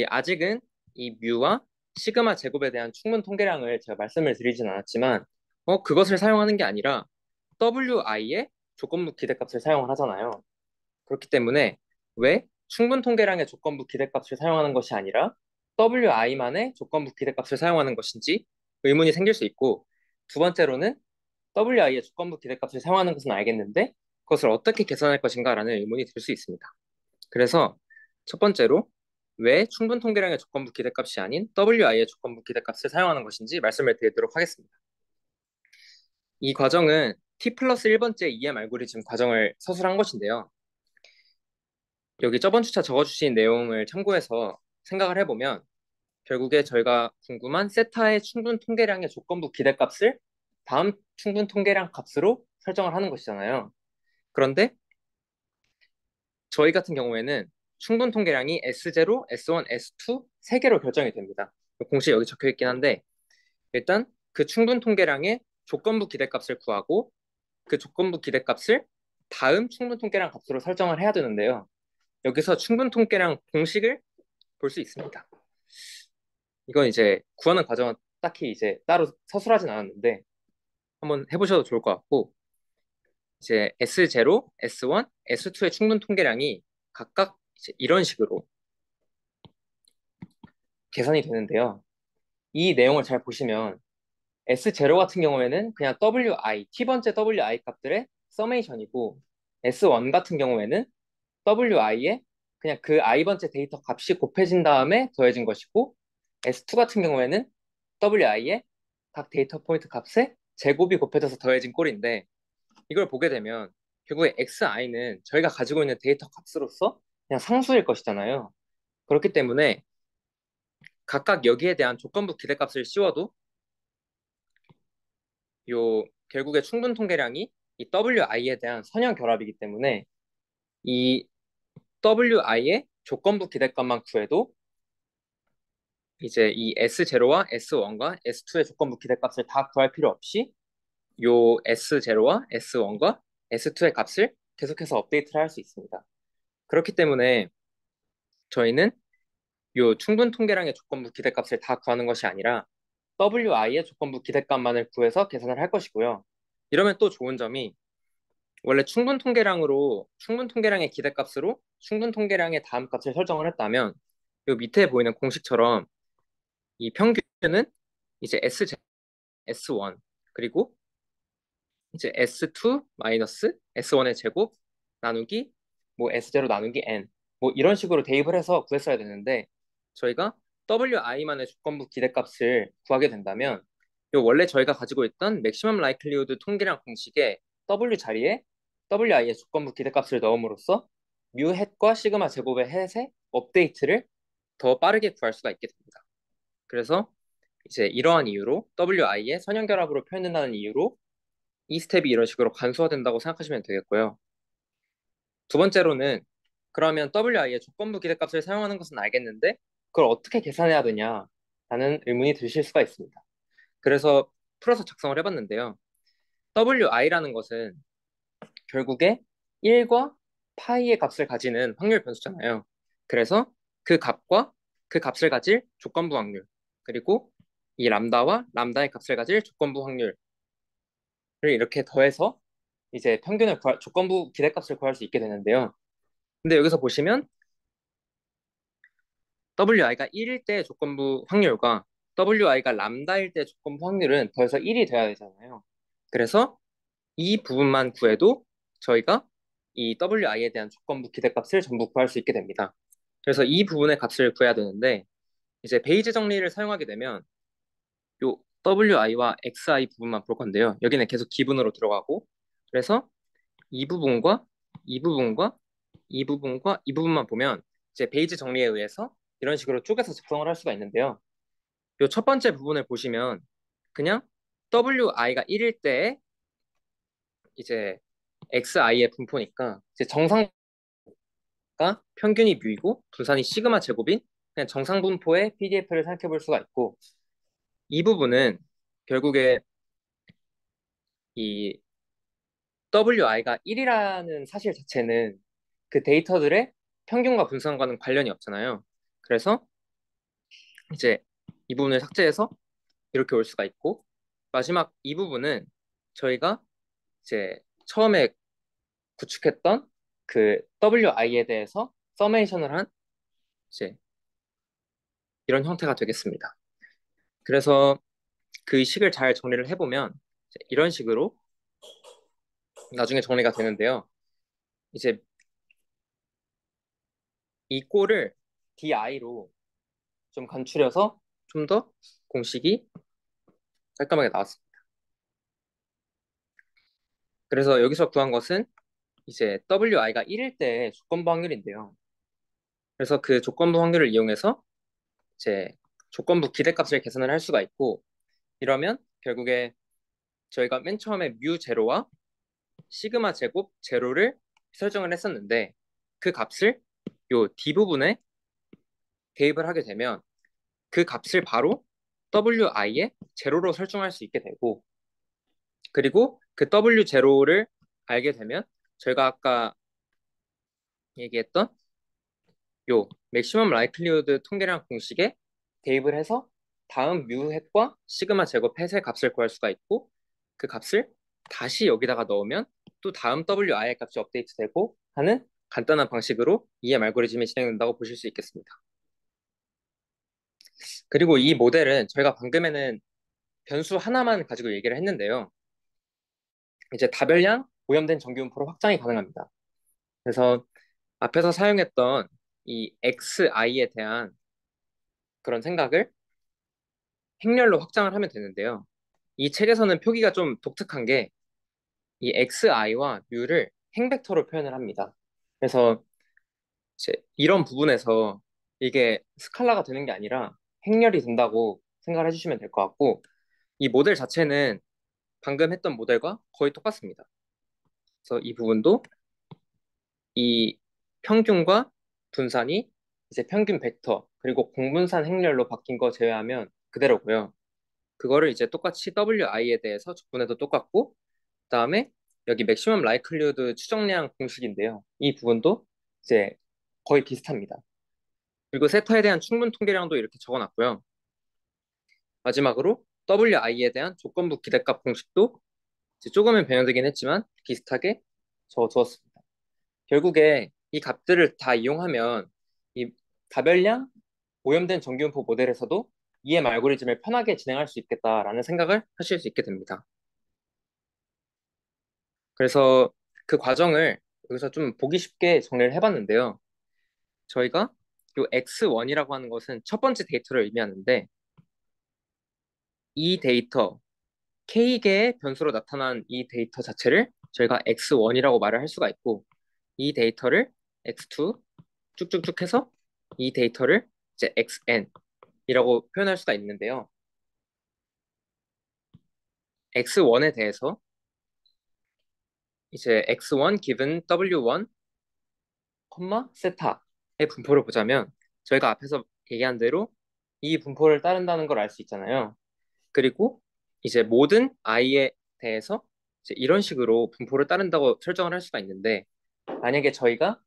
A: 아직은 이 뮤와 시그마 제곱에 대한 충분 통계량을 제가 말씀을 드리진 않았지만 그것을 사용하는 게 아니라 wi의 조건부 기대값을 사용을 하잖아요. 그렇기 때문에 왜 충분 통계량의 조건부 기대값을 사용하는 것이 아니라 wi만의 조건부 기대값을 사용하는 것인지 의문이 생길 수 있고, 두 번째로는 wi의 조건부 기대값을 사용하는 것은 알겠는데 그것을 어떻게 계산할 것인가라는 의문이 들 수 있습니다. 그래서 첫 번째로 왜 충분 통계량의 조건부 기대값이 아닌 wi의 조건부 기대값을 사용하는 것인지 말씀을 드리도록 하겠습니다. 이 과정은 t 플러스 1번째 EM 알고리즘 과정을 서술한 것인데요. 여기 저번 주차 적어주신 내용을 참고해서 생각을 해보면 결국에 저희가 궁금한 세타의 충분 통계량의 조건부 기대값을 다음 충분 통계량 값으로 설정을 하는 것이잖아요. 그런데 저희 같은 경우에는 충분 통계량이 S0, S1, S2 세 개로 결정이 됩니다. 공식 여기 적혀 있긴 한데 일단 그 충분 통계량의 조건부 기대값을 구하고 그 조건부 기대값을 다음 충분 통계량 값으로 설정을 해야 되는데요. 여기서 충분 통계량 공식을 볼 수 있습니다. 이건 이제 구하는 과정은 딱히 이제 따로 서술하진 않았는데 한번 해보셔도 좋을 것 같고, 이제 S0, S1, S2의 충분 통계량이 각각 이제 이런 식으로 계산이 되는데요. 이 내용을 잘 보시면 S0 같은 경우에는 그냥 t번째 wi 값들의 서메이션이고, S1 같은 경우에는 wi에 그냥 그 i번째 데이터 값이 곱해진 다음에 더해진 것이고, S2 같은 경우에는 wi에 각 데이터 포인트 값에 제곱이 곱해져서 더해진 꼴인데, 이걸 보게 되면 결국에 xi는 저희가 가지고 있는 데이터 값으로서 그냥 상수일 것이잖아요. 그렇기 때문에 각각 여기에 대한 조건부 기대값을 씌워도 요 결국에 충분 통계량이 이 WI에 대한 선형 결합이기 때문에 이 WI의 조건부 기대값만 구해도 이제 이 S0와 S1과 S2의 조건부 기대값을 다 구할 필요 없이 요 S0와 S1과 S2의 값을 계속해서 업데이트를 할 수 있습니다. 그렇기 때문에 저희는 요 충분 통계량의 조건부 기대값을 다 구하는 것이 아니라 WI의 조건부 기대값만을 구해서 계산을 할 것이고요. 이러면 또 좋은 점이 원래 충분 통계량의 기대값으로 충분 통계량의 다음 값을 설정을 했다면 요 밑에 보이는 공식처럼 이 평균은 이제 S1 그리고 이제 S2 마이너스 S1의 제곱 나누기 뭐 S0 나누기 N 뭐 이런 식으로 대입을 해서 구했어야 되는데 저희가 WI만의 조건부 기대값을 구하게 된다면 요 원래 저희가 가지고 있던 맥시멈 라이클리후드 통계량 공식에 W 자리에 WI의 조건부 기대값을 넣음으로써 뮤 햇과 시그마 제곱의 햇의 업데이트를 더 빠르게 구할 수가 있게 됩니다. 그래서 이제 이러한 이유로 WI의 선형결합으로 표현된다는 이유로 이 스텝이 이런 식으로 간소화된다고 생각하시면 되겠고요. 두 번째로는 그러면 WI의 조건부 기대값을 사용하는 것은 알겠는데 그걸 어떻게 계산해야 되냐라는 의문이 드실 수가 있습니다. 그래서 풀어서 작성을 해봤는데요. WI라는 것은 결국에 1과 파이의 값을 가지는 확률 변수잖아요. 그래서 그 값과 그 값을 가질 조건부 확률 그리고 이 람다와 람다의 값을 가질 조건부 확률을 이렇게 더해서 이제 조건부 기대값을 구할 수 있게 되는데요. 근데 여기서 보시면 WI가 1일 때 조건부 확률과 WI가 람다일 때 조건부 확률은 더해서 1이 돼야 되잖아요. 그래서 이 부분만 구해도 저희가 이 WI에 대한 조건부 기대값을 전부 구할 수 있게 됩니다. 그래서 이 부분의 값을 구해야 되는데 이제 베이즈 정리를 사용하게 되면 요 WI와 XI 부분만 볼 건데요. 여기는 계속 기분으로 들어가고 그래서 이 부분과 이 부분과 이 부분과 이 부분만 보면 이제 베이지 정리에 의해서 이런 식으로 쪼개서 작성을 할 수가 있는데요. 이 첫 번째 부분을 보시면 그냥 WI가 1일 때 이제 XI의 분포니까 이제 정상가 평균이 뮤이고 분산이 시그마 제곱인 그냥 정상 분포의 PDF를 생각해 볼 수가 있고 이 부분은 결국에 이 WI가 1이라는 사실 자체는 그 데이터들의 평균과 분산과는 관련이 없잖아요. 그래서 이제 이 부분을 삭제해서 이렇게 올 수가 있고 마지막 이 부분은 저희가 이제 처음에 구축했던 그 WI에 대해서 서메이션을 한 이제 이런 형태가 되겠습니다. 그래서 그 식을 잘 정리를 해보면 이런 식으로 나중에 정리가 되는데요. 이제 이 꼴을 DI로 좀 간추려서 좀 더 공식이 깔끔하게 나왔습니다. 그래서 여기서 구한 것은 이제 WI가 1일 때 조건부 확률인데요. 그래서 그 조건부 확률을 이용해서 이제 조건부 기대값을 계산을 할 수가 있고 이러면 결국에 저희가 맨 처음에 뮤 제로와 시그마 제곱 제로를 설정을 했었는데 그 값을 요 D 부분에 대입을 하게 되면 그 값을 바로 WI에 제로로 설정할 수 있게 되고 그리고 그 W 제로를 알게 되면 저희가 아까 얘기했던 요 맥시멈 라이클리후드 통계량 공식에 대입을 해서 다음 뮤 햇과 시그마 제곱 햇의 값을 구할 수가 있고 그 값을 다시 여기다가 넣으면 또 다음 WI의 값이 업데이트되고 하는 간단한 방식으로 EM 알고리즘이 진행된다고 보실 수 있겠습니다. 그리고 이 모델은 저희가 방금에는 변수 하나만 가지고 얘기를 했는데요. 이제 다별량 오염된 정규분포로 확장이 가능합니다. 그래서 앞에서 사용했던 이 XI에 대한 그런 생각을 행렬로 확장을 하면 되는데요. 이 책에서는 표기가 좀 독특한 게 이xi와 뮤를 행벡터로 표현을 합니다. 그래서 이제 이런 부분에서 이게 스칼라가 되는 게 아니라 행렬이 된다고 생각을 해주시면 될 것 같고 이 모델 자체는 방금 했던 모델과 거의 똑같습니다. 그래서 이 부분도 이 평균과 분산이 이제 평균 벡터 그리고 공분산 행렬로 바뀐 거 제외하면 그대로고요. 그거를 이제 똑같이 WI에 대해서 적분해도 똑같고 그다음에 여기 맥시멈 라이클리후드 추정량 공식인데요. 이 부분도 이제 거의 비슷합니다. 그리고 세타에 대한 충분 통계량도 이렇게 적어놨고요. 마지막으로 WI에 대한 조건부 기대값 공식도 이제 조금은 변형되긴 했지만 비슷하게 적어두었습니다. 결국에 이 값들을 다 이용하면 이 다별량 오염된 정규분포 모델에서도 EM 알고리즘을 편하게 진행할 수 있겠다라는 생각을 하실 수 있게 됩니다. 그래서 그 과정을 여기서 좀 보기 쉽게 정리를 해봤는데요. 저희가 이 X1이라고 하는 것은 첫 번째 데이터를 의미하는데 이 데이터, K개의 변수로 나타난 이 데이터 자체를 저희가 X1이라고 말을 할 수가 있고 이 데이터를 X2 쭉쭉쭉 해서 이 데이터를 이제 XN이라고 표현할 수가 있는데요. X1에 대해서 이제 X1 given W1, 세타의 분포를 보자면 저희가 앞에서 얘기한 대로 이 분포를 따른다는 걸 알 수 있잖아요. 그리고 이제 모든 i에 대해서 이제 이런 식으로 분포를 따른다고 설정을 할 수가 있는데 만약에 저희가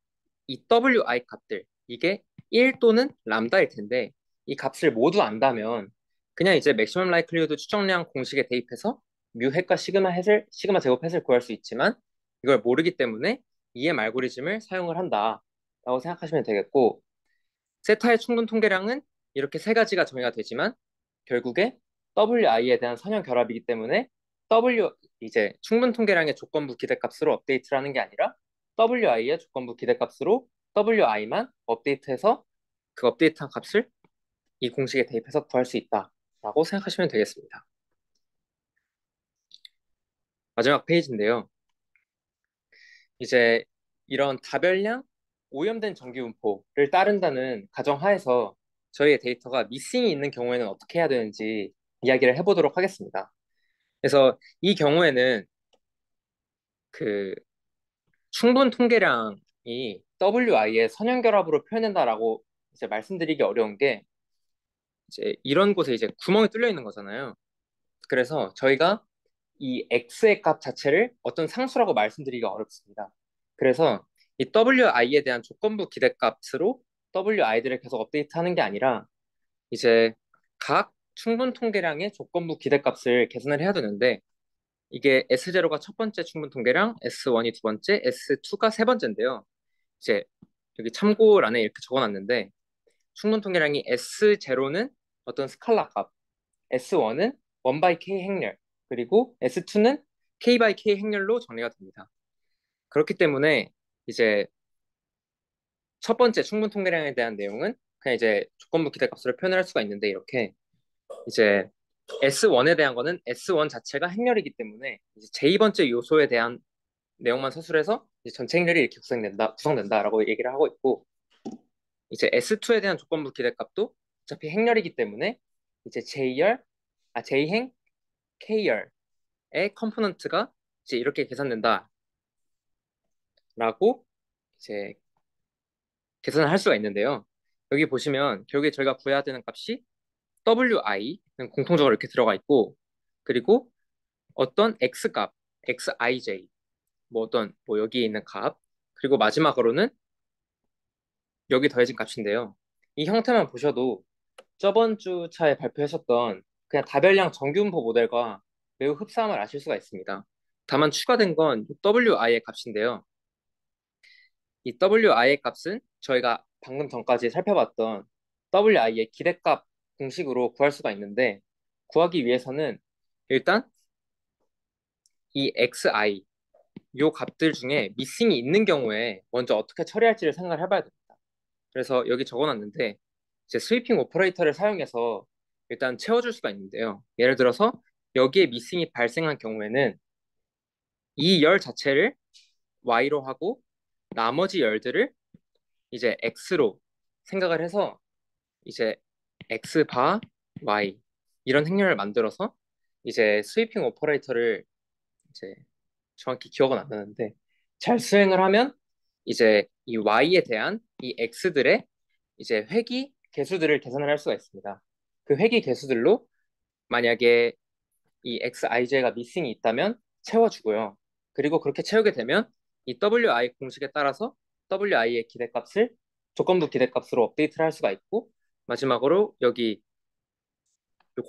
A: 이 wi 값들 이게 1 또는 람다일 텐데 이 값을 모두 안다면 그냥 이제 맥시멈 라이클리후드 추정량 공식에 대입해서 뮤 햇과 시그마 제곱 햇을 구할 수 있지만 이걸 모르기 때문에 EM 알고리즘을 사용을 한다라고 생각하시면 되겠고 세타의 충분 통계량은 이렇게 세 가지가 정의가 되지만 결국에 WI에 대한 선형 결합이기 때문에 W 이제 충분 통계량의 조건부 기대값으로 업데이트를 하는 게 아니라 WI의 조건부 기대값으로 WI만 업데이트해서 그 업데이트한 값을 이 공식에 대입해서 구할 수 있다라고 생각하시면 되겠습니다. 마지막 페이지인데요. 이제 이런 다별량 오염된 정기분포를 따른다는 가정하에서 저희의 데이터가 미싱이 있는 경우에는 어떻게 해야 되는지 이야기를 해보도록 하겠습니다. 그래서 이 경우에는 그 충분 통계량이 WI의 선형결합으로 표현된다라고 이제 말씀드리기 어려운 게 이제 이런 곳에 이제 구멍이 뚫려 있는 거잖아요. 그래서 저희가 이 x의 값 자체를 어떤 상수라고 말씀드리기가 어렵습니다. 그래서 이 wi에 대한 조건부 기대값으로 wi들을 계속 업데이트하는 게 아니라 이제 각 충분 통계량의 조건부 기대값을 계산을 해야 되는데 이게 S0가 첫 번째 충분 통계량, S1이 두 번째, S2가 세 번째인데요. 이제 여기 참고란에 이렇게 적어놨는데 충분 통계량이 S0는 어떤 스칼라 값, S1은 1 by K 행렬, 그리고 S2는 K by K 행렬로 정리가 됩니다. 그렇기 때문에 이제 첫 번째 충분 통계량에 대한 내용은 그냥 이제 조건부 기대값으로 표현할 수가 있는데 이렇게 이제 S1에 대한 거는 S1 자체가 행렬이기 때문에 이제 제2번째 요소에 대한 내용만 서술해서 이제 전체 행렬이 이렇게 구성된다라고 얘기를 하고 있고 이제 S2에 대한 조건부 기대값도 어차피 행렬이기 때문에 이제 J행, K열의 컴포넌트가 이제 이렇게 계산된다라고 이제 계산을 할 수가 있는데요. 여기 보시면 결국에 저희가 구해야 되는 값이 WI는 공통적으로 이렇게 들어가 있고 그리고 어떤 X값, XIJ 뭐 어떤 뭐 여기에 있는 값 그리고 마지막으로는 여기 더해진 값인데요. 이 형태만 보셔도 저번 주 차에 발표하셨던 그냥 다별량 정규분포 모델과 매우 흡사함을 아실 수가 있습니다. 다만 추가된 건 WI의 값인데요. 이 WI의 값은 저희가 방금 전까지 살펴봤던 WI의 기대값 공식으로 구할 수가 있는데 구하기 위해서는 일단 이 XI 요 값들 중에 미싱이 있는 경우에 먼저 어떻게 처리할지를 생각을 해봐야 됩니다. 그래서 여기 적어놨는데 이제 스위핑 오퍼레이터를 사용해서 일단 채워줄 수가 있는데요. 예를 들어서 여기에 미싱이 발생한 경우에는 이 열 자체를 Y로 하고 나머지 열들을 이제 X로 생각을 해서 이제 X 바 Y 이런 행렬을 만들어서 이제 스위핑 오퍼레이터를 이제 정확히 기억은 안 나는데 잘 수행을 하면 이제 이 y에 대한 이 x들의 이제 회귀 개수들을 계산을 할 수가 있습니다. 그 회귀 개수들로 만약에 이 xij가 미싱이 있다면 채워주고요. 그리고 그렇게 채우게 되면 이 wi 공식에 따라서 wi의 기대값을 조건부 기대값으로 업데이트를 할 수가 있고 마지막으로 여기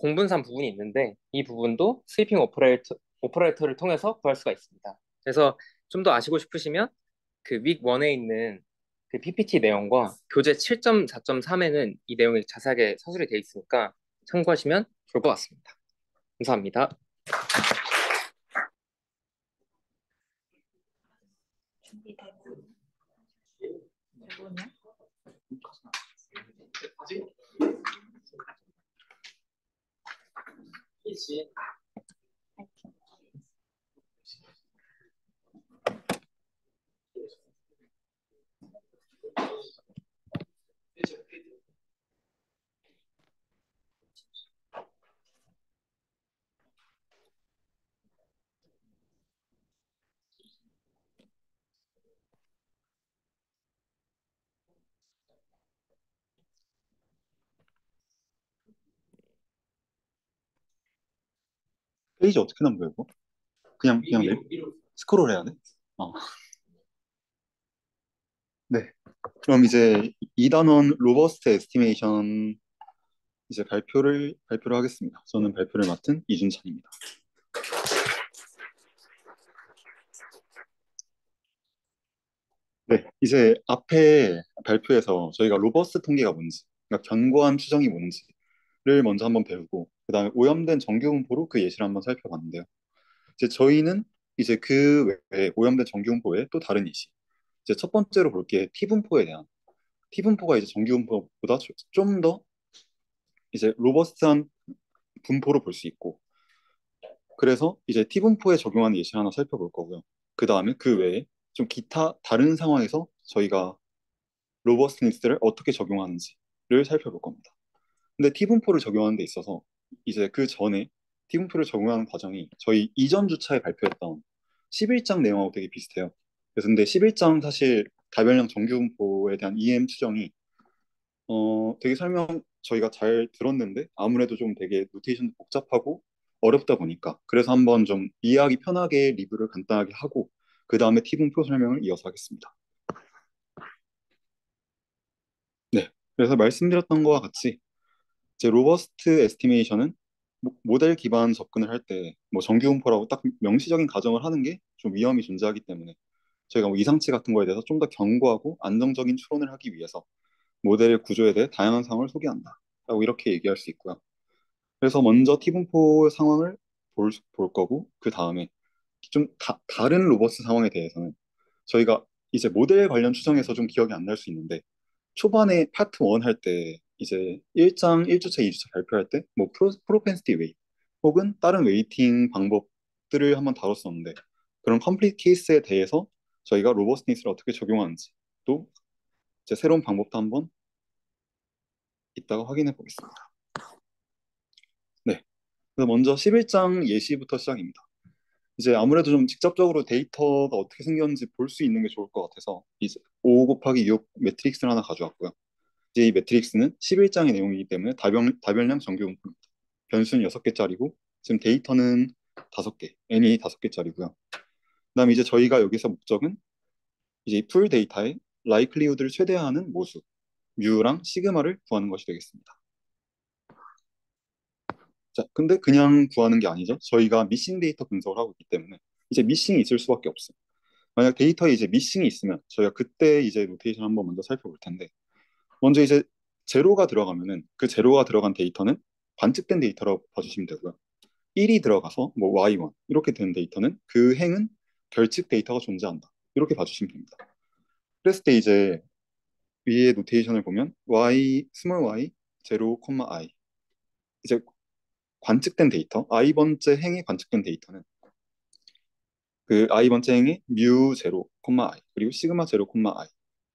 A: 공분산 부분이 있는데 이 부분도 스위핑 오퍼레이터를 통해서 구할 수가 있습니다. 그래서 좀 더 아시고 싶으시면 그 윅 1에 있는 그 PPT 내용과 교재 7.4.3에는 이 내용이 자세하게 서술이 되어 있으니까 참고하시면 좋을 것 같습니다. 감사합니다.
B: 준비되면 뭐냐?
C: 페이지 어떻게 넘겨요, 이거? 그냥 스크롤 해야 돼? 어. 네. 그럼 이제 2단원 로버스트 에스티메이션 이제 발표를 하겠습니다. 저는 발표를 맡은 이준찬입니다. 네. 이제 앞에 발표에서 저희가 로버스트 통계가 뭔지, 그러니까 견고한 추정이 뭔지를 먼저 한번 배우고, 그다음에 오염된 정규 분포로 그 예시를 한번 살펴봤는데요. 이제 저희는 이제 그 외에 오염된 정규 분포 외에 또 다른 예시. 이제 첫 번째로 볼 게 T 분포에 대한 T 분포가 이제 정규 분포보다 좀 더 이제 로버스트한 분포로 볼 수 있고 그래서 이제 T 분포에 적용하는 예시를 하나 살펴볼 거고요. 그 다음에 그 외에 좀 기타 다른 상황에서 저희가 로버스트니스를 어떻게 적용하는지를 살펴볼 겁니다. 근데 T 분포를 적용하는 데 있어서 이제 그 전에 T 분포를 적용하는 과정이 저희 이전 주차에 발표했던 11장 내용하고 되게 비슷해요. 그래서 근데 11장 사실 다별량 정규 분포에 대한 EM 추정이 되게 설명 저희가 잘 들었는데 아무래도 좀 되게 노테이션도 복잡하고 어렵다 보니까 그래서 한번 좀 이해하기 편하게 리뷰를 간단하게 하고 그 다음에 T분표 설명을 이어서 하겠습니다. 네, 그래서 말씀드렸던 거와 같이 이제 로버스트 에스티메이션은 모델 기반 접근을 할 때 뭐 정규 분포라고 딱 명시적인 가정을 하는 게 좀 위험이 존재하기 때문에 저희가 뭐 이상치 같은 거에 대해서 좀 더 견고하고 안정적인 추론을 하기 위해서 모델의 구조에 대해 다양한 상황을 소개한다. 라고 이렇게 얘기할 수 있고요. 그래서 먼저 T분포 상황을 볼 거고 그 다음에 좀 다른 로버스 상황에 대해서는 저희가 이제 모델 관련 추정에서 좀 기억이 안 날 수 있는데 초반에 파트 1 할 때 이제 1장 1주차 2주차 발표할 때 뭐 프로펜시티 웨이 혹은 다른 웨이팅 방법들을 한번 다뤘었는데 그런 컴플리트 케이스에 대해서 저희가 로버스니스를 어떻게 적용하는지 또 이제 새로운 방법도 한번 이따가 확인해 보겠습니다. 네. 그래서 먼저 11장 예시부터 시작입니다. 이제 아무래도 좀 직접적으로 데이터가 어떻게 생겼는지 볼 수 있는 게 좋을 것 같아서 이제 5 곱하기 6 매트릭스를 하나 가져왔고요. 이제 이 매트릭스는 11장의 내용이기 때문에 다별량 정규 분포입니다. 변수는 6개짜리고 지금 데이터는 5개, n이 5개짜리고요. 그다음에 이제 저희가 여기서 목적은 이제 풀 데이터의 likelihood를 최대화하는 모수, 뮤랑 시그마를 구하는 것이 되겠습니다. 자, 근데 그냥 구하는 게 아니죠. 저희가 미싱 데이터 분석을 하고 있기 때문에 이제 미싱이 있을 수밖에 없어요. 만약 데이터에 이제 미싱이 있으면 저희가 그때 이제 노테이션 한번 먼저 살펴볼 텐데 먼저 이제 제로가 들어가면은 그 제로가 들어간 데이터는 관측된 데이터라고 봐주시면 되고요. 1이 들어가서 뭐 y1 이렇게 된 데이터는 그 행은 결측 데이터가 존재한다. 이렇게 봐주시면 됩니다. 그랬을 때 이제 위에 노테이션을 보면 y 스몰 y 제로 콤마 i 이제 관측된 데이터 i 번째 행에 관측된 데이터는 그 i 번째 행의 뮤 제로 콤마 i 그리고 시그마 제로 콤마 i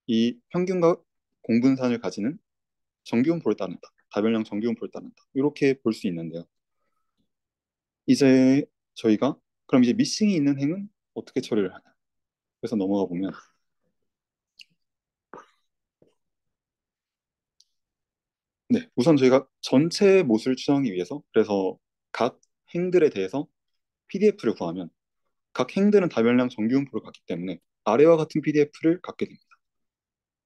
C: 이 평균과 공분산을 가지는 정규분포를 따른다. 다별량 정규분포를 따른다. 이렇게 볼 수 있는데요. 이제 저희가 그럼 이제 미싱이 있는 행은 어떻게 처리를 하냐? 그래서 넘어가 보면 네, 우선 저희가 전체 못을 추정하기 위해서 그래서 각 행들에 대해서 PDF를 구하면 각 행들은 다별량 정규분포를 갖기 때문에 아래와 같은 PDF를 갖게 됩니다.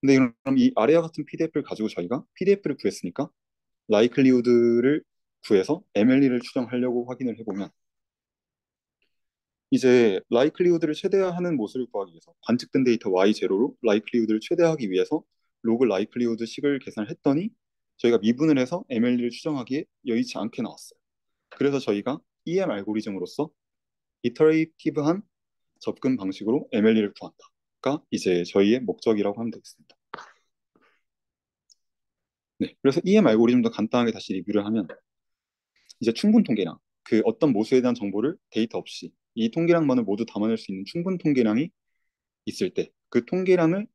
C: 근데 그럼 이 아래와 같은 PDF를 가지고 저희가 PDF를 구했으니까 라이클리우드를 구해서 MLE를 추정하려고 확인을 해보면 이제 라이클리우드를 최대화하는 모습을 구하기 위해서 관측된 데이터 Y0로 라이클리우드를 최대화하기 위해서 로그 라이클리우드 식을 계산을 했더니 저희가 미분을 해서 MLE를 추정하기에 여의치 않게 나왔어요. 그래서 저희가 EM 알고리즘으로서 이터레이티브한 접근 방식으로 MLE를 구한다가 이제 저희의 목적이라고 하면 되겠습니다. 네, 그래서 EM 알고리즘도 간단하게 다시 리뷰를 하면 이제 충분 통계량, 그 어떤 모수에 대한 정보를 데이터 없이 이 통계량만을 모두 담아낼 수 있는 충분 통계량이 있을 때 그 통계량을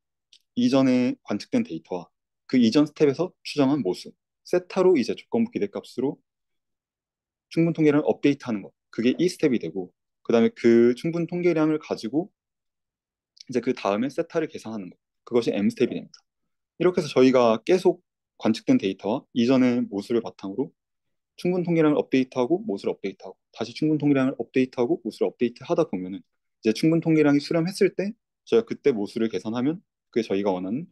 C: 이전에 관측된 데이터와 그 이전 스텝에서 추정한 모수, 세타로 이제 조건부 기대값으로 충분 통계량을 업데이트하는 것. 그게 이 스텝이 되고 그다음에 그 충분 통계량을 가지고 이제 그 다음에 세타를 계산하는 것. 그것이 M 스텝이 됩니다. 이렇게 해서 저희가 계속 관측된 데이터와 이전의 모수를 바탕으로 충분 통계량을 업데이트하고 모수를 업데이트하고 다시 충분 통계량을 업데이트하고 모수를 업데이트하다 보면은 이제 충분 통계량이 수렴했을 때 저희가 그때 모수를 계산하면 그게 저희가 원하는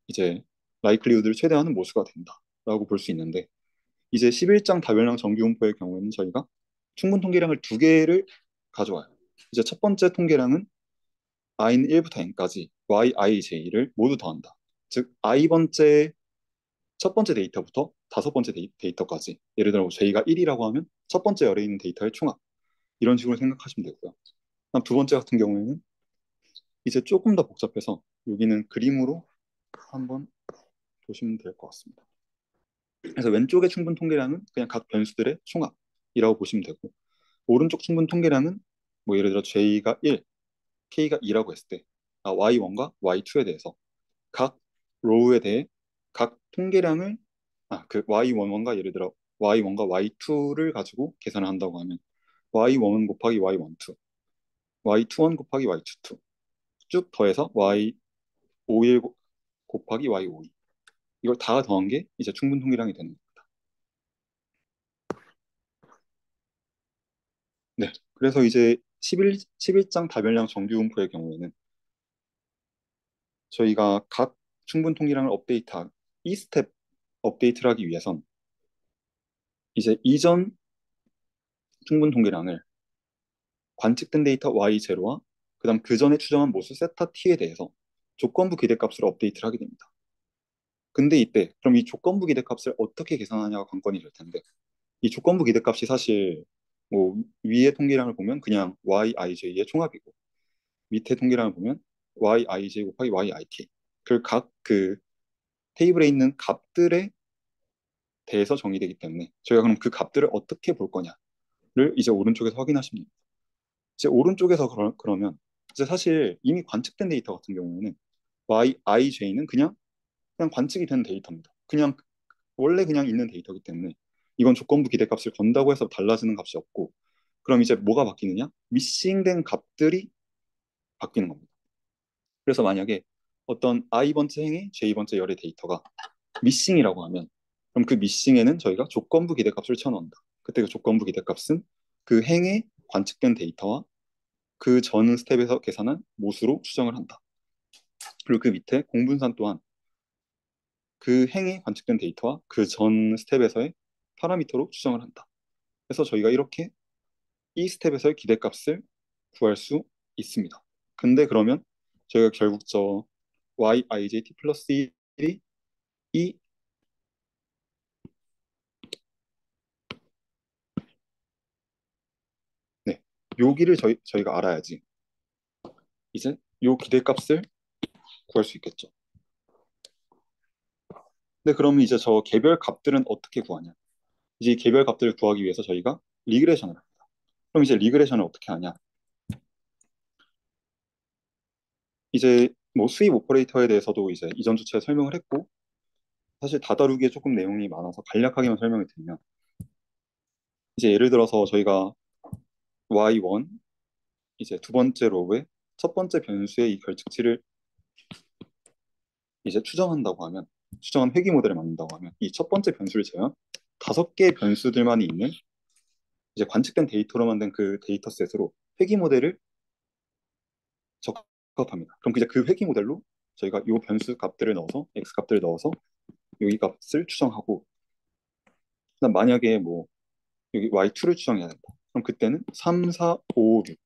C: 이제 라이클리우드를 최대화하는 모수가 된다라고 볼 수 있는데 이제 11장 다별량 정규분포의 경우에는 저희가 충분 통계량을 두 개를 가져와요. 이제 첫 번째 통계량은 i는 1부터 n까지 yij를 모두 더한다. 즉 i 번째 첫 번째 데이터부터 다섯 번째 데이터까지 예를 들어 j가 1이라고 하면 첫 번째 열에 있는 데이터의 총합 이런 식으로 생각하시면 되고요. 그다음 두 번째 같은 경우에는 이제 조금 더 복잡해서 여기는 그림으로 한번 보시면 될 것 같습니다. 그래서 왼쪽의 충분 통계량은 그냥 각 변수들의 총합이라고 보시면 되고 오른쪽 충분 통계량은 뭐 예를 들어 j가 1, k가 2라고 했을 때 y1과 y2에 대해서 각 로우에 대해 각 통계량을 그 y11과 예를 들어 y1과 y2를 가지고 계산을 한다고 하면 y1 곱하기 y12, y21 곱하기 y22 쭉 더해서 y51 곱하기 y52 이걸 다 더한 게 이제 충분 통계량이 되는 겁니다. 네. 그래서 이제 11장 다별량 정규분포의 경우에는 저희가 각 충분 통계량을 업데이트한 이 스텝 업데이트를 하기 위해선 이제 이전 충분 통계량을 관측된 데이터 Y0와 그다음 그 전에 추정한 모수 세타 T에 대해서 조건부 기대값으로 업데이트를 하게 됩니다. 근데 이때 그럼 이 조건부 기대값을 어떻게 계산하냐가 관건이 될 텐데 이 조건부 기대값이 사실 뭐 위의 통계량을 보면 그냥 YIJ의 총합이고 밑에 통계량을 보면 YIJ 곱하기 YIK 그 각 그 테이블에 있는 값들에 대해서 정의되기 때문에 저희가 그럼 그 값들을 어떻게 볼 거냐를 이제 오른쪽에서 확인하시면 됩니다. 이제 오른쪽에서 그러면 이제 사실 이미 관측된 데이터 같은 경우에는 YIJ는 그냥 관측이 된 데이터입니다. 그냥 원래 그냥 있는 데이터이기 때문에 이건 조건부 기대값을 건다고 해서 달라지는 값이 없고 그럼 이제 뭐가 바뀌느냐? 미싱된 값들이 바뀌는 겁니다. 그래서 만약에 어떤 i번째 행의 j번째 열의 데이터가 미싱이라고 하면 그럼 그 미싱에는 저희가 조건부 기대값을 쳐넣는다. 그때 그 조건부 기대값은 그 행의 관측된 데이터와 그 전 스텝에서 계산한 모수로 추정을 한다. 그리고 그 밑에 공분산 또한 그 행에 관측된 데이터와 그 전 스텝에서의 파라미터로 추정을 한다. 그래서 저희가 이렇게 이 스텝에서의 기대값을 구할 수 있습니다. 근데 그러면 저희가 결국 저 yijt 플러스 1이 이 네, 여기를 저희가 알아야지 이제 요 기대값을 구할 수 있겠죠. 근데 그러면 이제 저 개별 값들은 어떻게 구하냐? 이제 이 개별 값들을 구하기 위해서 저희가 리그레션을 합니다. 그럼 이제 리그레션을 어떻게 하냐? 이제 뭐 수입 오퍼레이터에 대해서도 이제 이전 주체에 설명을 했고 사실 다다루기에 조금 내용이 많아서 간략하게만 설명을 드리면 이제 예를 들어서 저희가 y1 이제 두 번째 로우에 첫 번째 변수의 이 결측치를 이제 추정한 회귀 모델을 만든다고 하면 이 첫 번째 변수를 제외한 5개의 변수들만이 있는 이제 관측된 데이터로 만든 그 데이터셋으로 회귀 모델을 적합합니다. 그럼 이제 그 회귀 모델로 저희가 요 변수 값들을 넣어서 x 값들을 넣어서 여기 값을 추정하고 그다음 만약에 뭐 여기 y2를 추정해야 된다. 그럼 그때는 3, 4, 5, 6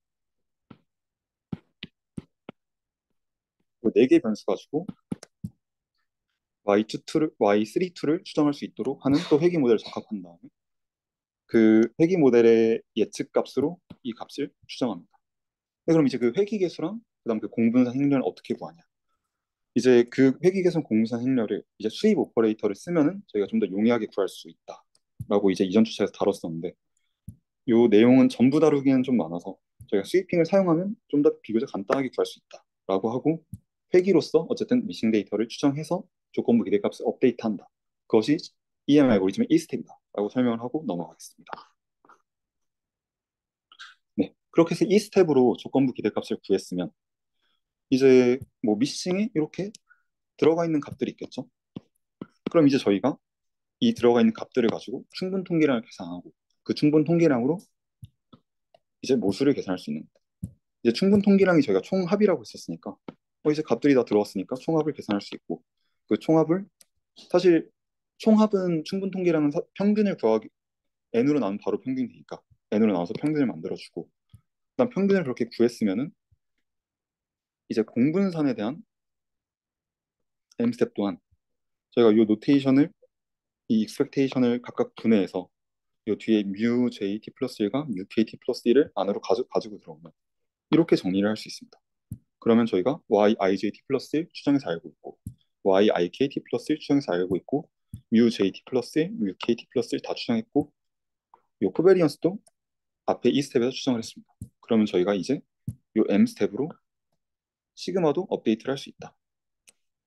C: 4개 변수 가지고 y3,2를 추정할 수 있도록 하는 또 회귀 모델을 적합한 다음에 그 회귀 모델의 예측 값으로 이 값을 추정합니다. 네, 그럼 이제 그 회귀 계수랑 그다음 그 공분산 행렬을 어떻게 구하냐? 이제 그 회귀 계수 공분산 행렬을 이제 수입 오퍼레이터를 쓰면은 저희가 좀 더 용이하게 구할 수 있다라고 이제 이전 주차에서 다뤘었는데 요 내용은 전부 다루기는 좀 많아서 저희가 스위핑을 사용하면 좀 더 비교적 간단하게 구할 수 있다라고 하고 회귀로서 어쨌든 미싱 데이터를 추정해서 조건부 기대값을 업데이트한다. 그것이 EM 알고리즘의 1스텝이다라고 설명을 하고 넘어가겠습니다. 네, 그렇게 해서 2스텝으로 조건부 기대값을 구했으면 이제 뭐 미싱에 이렇게 들어가 있는 값들이 있겠죠. 그럼 이제 저희가 이 들어가 있는 값들을 가지고 충분 통계량을 계산하고 그 충분 통계량으로 이제 모수를 계산할 수 있는 이제 충분 통계량이 저희가 총합이라고 했었으니까 이제 값들이 다 들어왔으니까 총합을 계산할 수 있고 그 총합을 사실 총합은 충분 통계량은 평균을 구하기 n으로 나누면 바로 평균이 되니까 n으로 나눠서 평균을 만들어주고 그다음 평균을 그렇게 구했으면은 이제 공분산에 대한 m스텝 또한 저희가 이 노테이션을 이 익스펙테이션을 각각 분해해서 이 뒤에 뮤 JT 플러스 1과 뮤 KT 플러스 1을 안으로 가지고 들어오면 이렇게 정리를 할 수 있습니다. 그러면 저희가 y IJT 플러스 1 추정해서 알고 있고 y IKT 플러스 1 추정해서 알고 있고 뮤 JT 플러스 1, 뮤 KT 플러스 1 다 추정했고 이 코베리언스도 앞에 이 스텝에서 추정을 했습니다. 그러면 저희가 이제 이 M 스텝으로 시그마도 업데이트를 할 수 있다.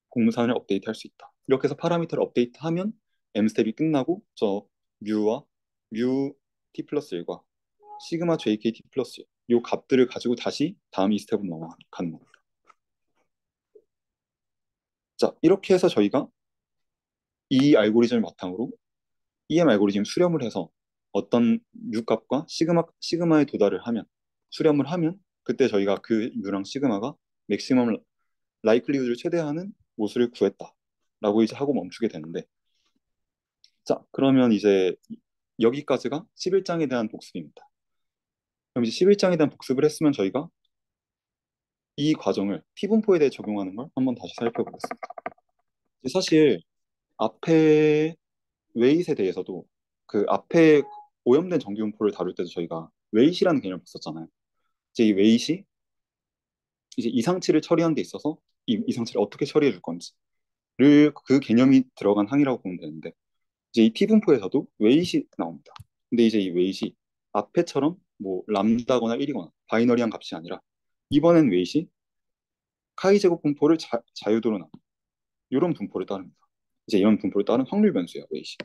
C: 공무산을 업데이트할 수 있다. 이렇게 해서 파라미터를 업데이트하면 M 스텝이 끝나고 저 뮤와 뮤 T 플러스 1과 시그마 JKT 플러스 이 값들을 가지고 다시 다음 이 스텝으로 넘어가는 겁니다. 자, 이렇게 해서 저희가 이 알고리즘을 바탕으로 EM 알고리즘 수렴을 해서 어떤 뮤 값과 시그마에 도달을 하면 수렴을 하면 그때 저희가 그 뮤랑 시그마가 맥시멈 라이클리हु드를 최대화하는 모수를 구했다라고 이제 하고 멈추게 되는데 자, 그러면 이제 여기까지가 11장에 대한 복습입니다. 그럼 이제 11장에 대한 복습을 했으면 저희가 이 과정을 T분포에 대해 적용하는 걸 한번 다시 살펴보겠습니다. 사실 앞에 웨이트에 대해서도 그 앞에 오염된 정기분포를 다룰 때도 저희가 웨이트라는 개념을 썼잖아요. 이제 이 웨이트이 이제 이상치를 처리하는 데 있어서 이 이상치를 어떻게 처리해 줄 건지를 그 개념이 들어간 항이라고 보면 되는데 이제 이 T분포에서도 웨이트이 나옵니다. 근데 이제 이 웨이트이 앞에처럼 뭐 람다거나 1이거나 바이너리한 값이 아니라 이번엔 웨이트이 카이 제곱 분포를 자유도로 나눈 이런 분포를 따릅니다. 이제 이런 분포를 따른 확률 변수예요, 웨이트.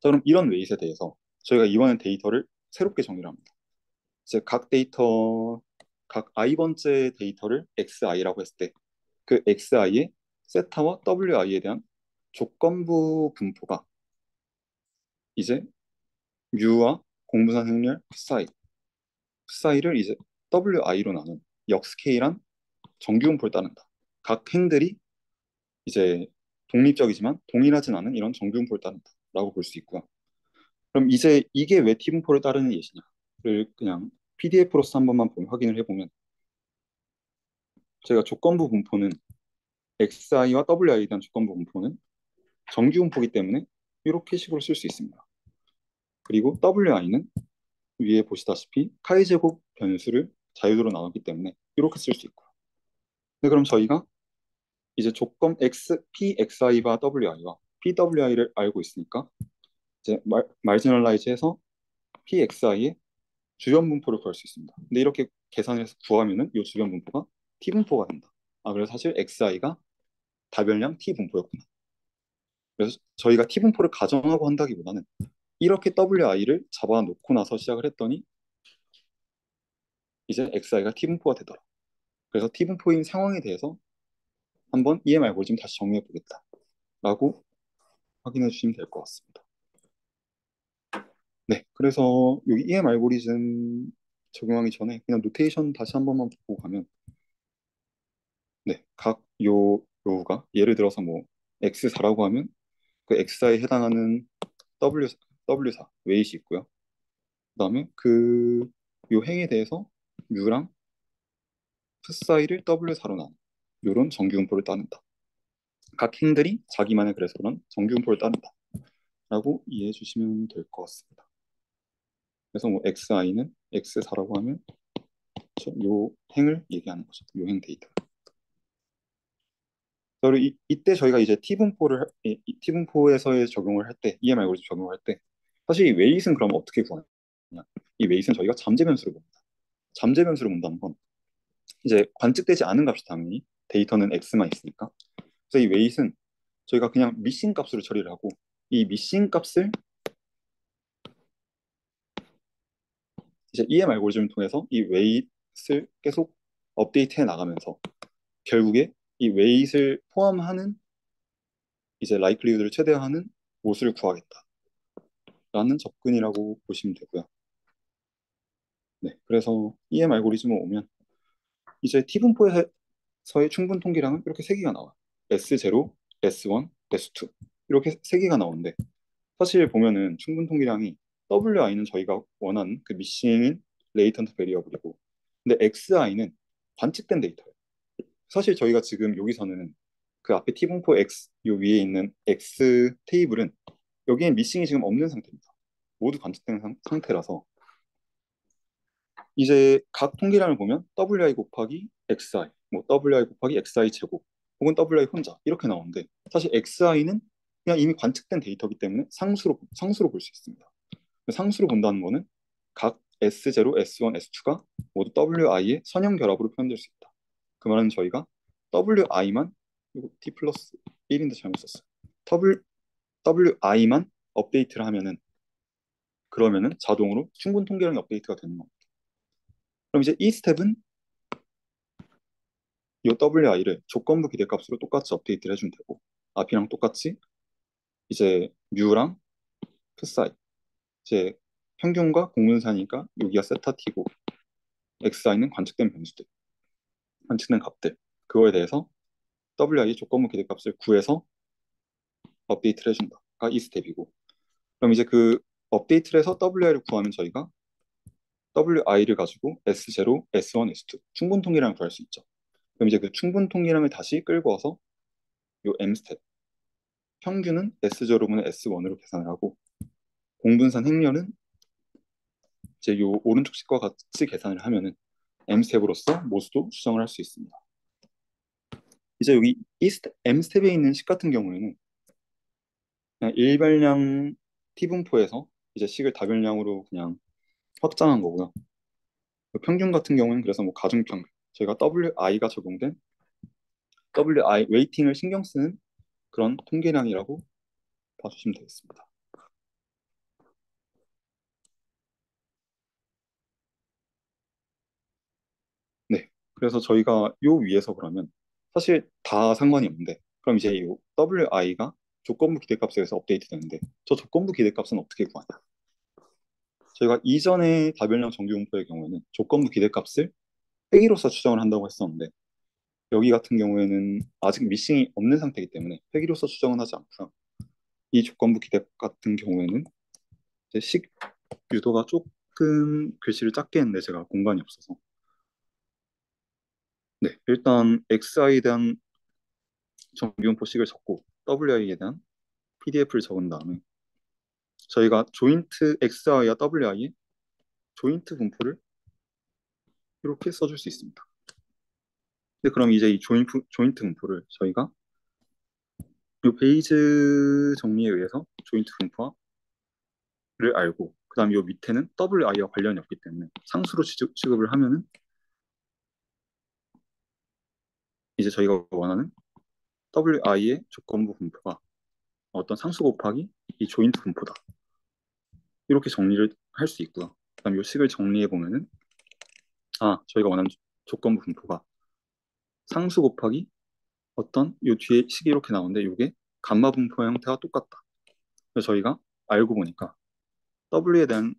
C: 자, 그럼 이런 웨이트에 대해서 저희가 이번엔 데이터를 새롭게 정리를 합니다. 이제 각 i번째 데이터를 xi라고 했을 때 그 xi의 세타와 wi에 대한 조건부 분포가 이제 mu와 공분산 행렬 psi를 이제 wi로 나눈 역스케일한 정규 분포를 따른다. 각 행들이 이제 독립적이지만 동일하진 않은 이런 정규 분포를 따른다라고 볼 수 있고요. 그럼 이제 이게 왜 T분포를 따르는 예시냐를 그냥 PDF로서 한 번만 확인을 해보면 제가 조건부 분포는 XI와 WI에 대한 조건부 분포는 정규 분포이기 때문에 이렇게 식으로 쓸 수 있습니다. 그리고 WI는 위에 보시다시피 카이 제곱 변수를 자유도로 나눴기 때문에 이렇게 쓸 수 있고요. 네, 그럼 저희가 이제 조건 PXI와 WI와 PWI를 알고 있으니까 이제 마지널라이즈해서 PXI의 주변 분포를 구할 수 있습니다. 근데 이렇게 계산해서 구하면은 이 주변 분포가 T 분포가 된다. 아, 그래서 사실 XI가 다별량 T 분포였구나. 그래서 저희가 T 분포를 가정하고 한다기보다는 이렇게 WI를 잡아놓고 나서 시작을 했더니 이제 xi가 t분포가 되더라. 그래서 t분포인 상황에 대해서 한번 EM 알고리즘 다시 정리해 보겠다 라고 확인해 주시면 될 것 같습니다. 네, 그래서 여기 EM 알고리즘 적용하기 전에 그냥 노테이션 다시 한 번만 보고 가면, 네, 각 요 로우가 예를 들어서 뭐 x4라고 하면 그 x에 해당하는 w w4 웨이트 있고요. 그다음에 그 요 행에 대해서 u랑 사이를 w4로 나눈 요런 정규분포를 따른다. 각 행들이 자기만의 그래서 그런 정규분포를 따른다 라고 이해해 주시면 될 것 같습니다. 그래서 뭐 xi는 x4라고 하면 요 행을 얘기하는 거죠. 요 행 데이터. 그리고 이때 저희가 이제 t분포에서의 적용을 할 때, EM 알고리즘 적용을 할 때, 사실 이 웨이트는 그럼 어떻게 구하냐? 이 웨이트는 저희가 잠재 변수로 봅니다. 잠재 변수로 본다는 건 이제 관측되지 않은 값이 당연히 데이터는 x만 있으니까. 그래서 이 웨이트는 저희가 그냥 미싱 값으로 처리를 하고, 이 미싱 값을 이제 EM 알고리즘을 통해서 이 웨이트를 계속 업데이트해 나가면서 결국에 이 웨이트를 포함하는 이제 라이클리후드를 최대화하는 모수를 구하겠다라는 접근이라고 보시면 되고요. 네, 그래서 EM 알고리즘을 오면 이제 T분포에서의 충분 통계량은 이렇게 세 개가 나와요. S0, S1, S2 이렇게 세 개가 나오는데, 사실 보면은 충분 통계량이 WI는 저희가 원하는 그 미싱인 레이턴트 베리어블이고, 근데 XI는 관측된 데이터예요. 사실 저희가 지금 여기서는 그 앞에 T분포 X 요 위에 있는 X 테이블은 여기엔 미싱이 지금 없는 상태입니다. 모두 관측된 상태라서 이제 각 통계량을 보면 WI 곱하기 XI, 뭐 WI 곱하기 XI 제곱, 혹은 WI 혼자 이렇게 나오는데, 사실 XI는 그냥 이미 관측된 데이터이기 때문에 상수로 볼 수 있습니다. 상수로 본다는 거는 각 S0, S1, S2가 모두 WI의 선형 결합으로 표현될 수 있다. 그 말은 저희가 WI만, 이거 T 플러스 1인데 잘못 썼어요. WI만 업데이트를 하면은, 그러면은 자동으로 충분 통계량이 업데이트가 되는 겁니다. 그럼 이제 이 스텝은 이 WI를 조건부 기대값으로 똑같이 업데이트를 해주면 되고, 앞이랑 똑같이 이제 뮤랑 푸사이, 이제 평균과 공분사니까 여기가 세타 t고 xi는 관측된 변수들, 관측된 값들, 그거에 대해서 WI의 조건부 기대값을 구해서 업데이트를 해준다가 이 스텝이고, 그럼 이제 그 업데이트를 해서 WI를 구하면 저희가 WI를 가지고 S0, S1, S2 충분 통계량을 구할 수 있죠. 그럼 이제 그 충분 통계량을 다시 끌고 와서 요 M 스텝, 평균은 S0분의 S1으로 계산을 하고, 공분산 행렬은 이제 요 오른쪽 식과 같이 계산을 하면은 M 스텝으로서 모수도 수정을 할 수 있습니다. 이제 여기 M 스텝에 있는 식 같은 경우에는 그냥 일별량 T분포에서 이제 식을 다별량으로 그냥 확장한 거고요. 평균 같은 경우는 그래서 뭐 가중평균, 저희가 WI가 적용된 WI 웨이팅을 신경 쓰는 그런 통계량이라고 봐주시면 되겠습니다. 네, 그래서 저희가 요 위에서 그러면 사실 다 상관이 없는데, 그럼 이제 이 WI가 조건부 기대값에 의해서 업데이트 되는데, 저 조건부 기대값은 어떻게 구하냐? 저희가 이전에 다별량 정규분포의 경우에는 조건부 기대값을 회기로서 추정을 한다고 했었는데, 여기 같은 경우에는 아직 미싱이 없는 상태이기 때문에 회기로서 추정은 하지 않고요. 이 조건부 기대 같은 경우에는 이제 식 유도가 조금 글씨를 작게 했는데 제가 공간이 없어서, 네, 일단 XI에 대한 정규분포식을 적고 WI에 대한 PDF를 적은 다음에 저희가 조인트 XI와 WI의 조인트 분포를 이렇게 써줄 수 있습니다. 근데 그럼 이제 이 조인트 분포를 저희가 이 베이즈 정리에 의해서 조인트 분포를 알고, 그 다음 이 밑에는 WI와 관련이 없기 때문에 상수로 취급을 하면은 이제 저희가 원하는 WI의 조건부 분포가 어떤 상수 곱하기 이 조인트 분포다, 이렇게 정리를 할 수 있고요. 그다음 이 식을 정리해 보면은 저희가 원하는 조건부 분포가 상수 곱하기 어떤 요 뒤에 식이 이렇게 나오는데 이게 감마 분포 형태와 똑같다. 그래서 저희가 알고 보니까 W에 대한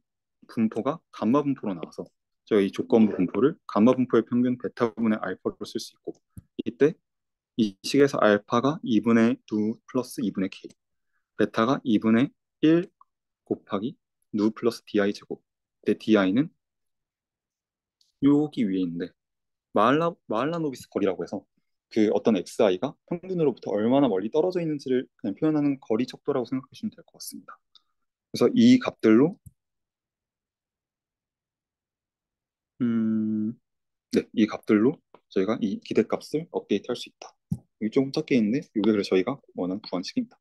C: 분포가 감마 분포로 나와서 저희 이 조건부 분포를 감마 분포의 평균 베타분의 알파로 쓸 수 있고, 이때 이 식에서 알파가 2분의 2 플러스 2분의 k, 베타가 2분의 1 곱하기 누 플러스 di 제곱. 근데 di는 여기 위에 있는데 마할라노비스 거리라고 해서 그 어떤 xi가 평균으로부터 얼마나 멀리 떨어져 있는지를 그냥 표현하는 거리 척도라고 생각하시면 될 것 같습니다. 그래서 이 값들로 음, 네, 이 값들로 저희가 이 기대값을 업데이트할 수 있다. 여기 조금 적게 있는데 이게 그래서 저희가 원하는 구한식입니다.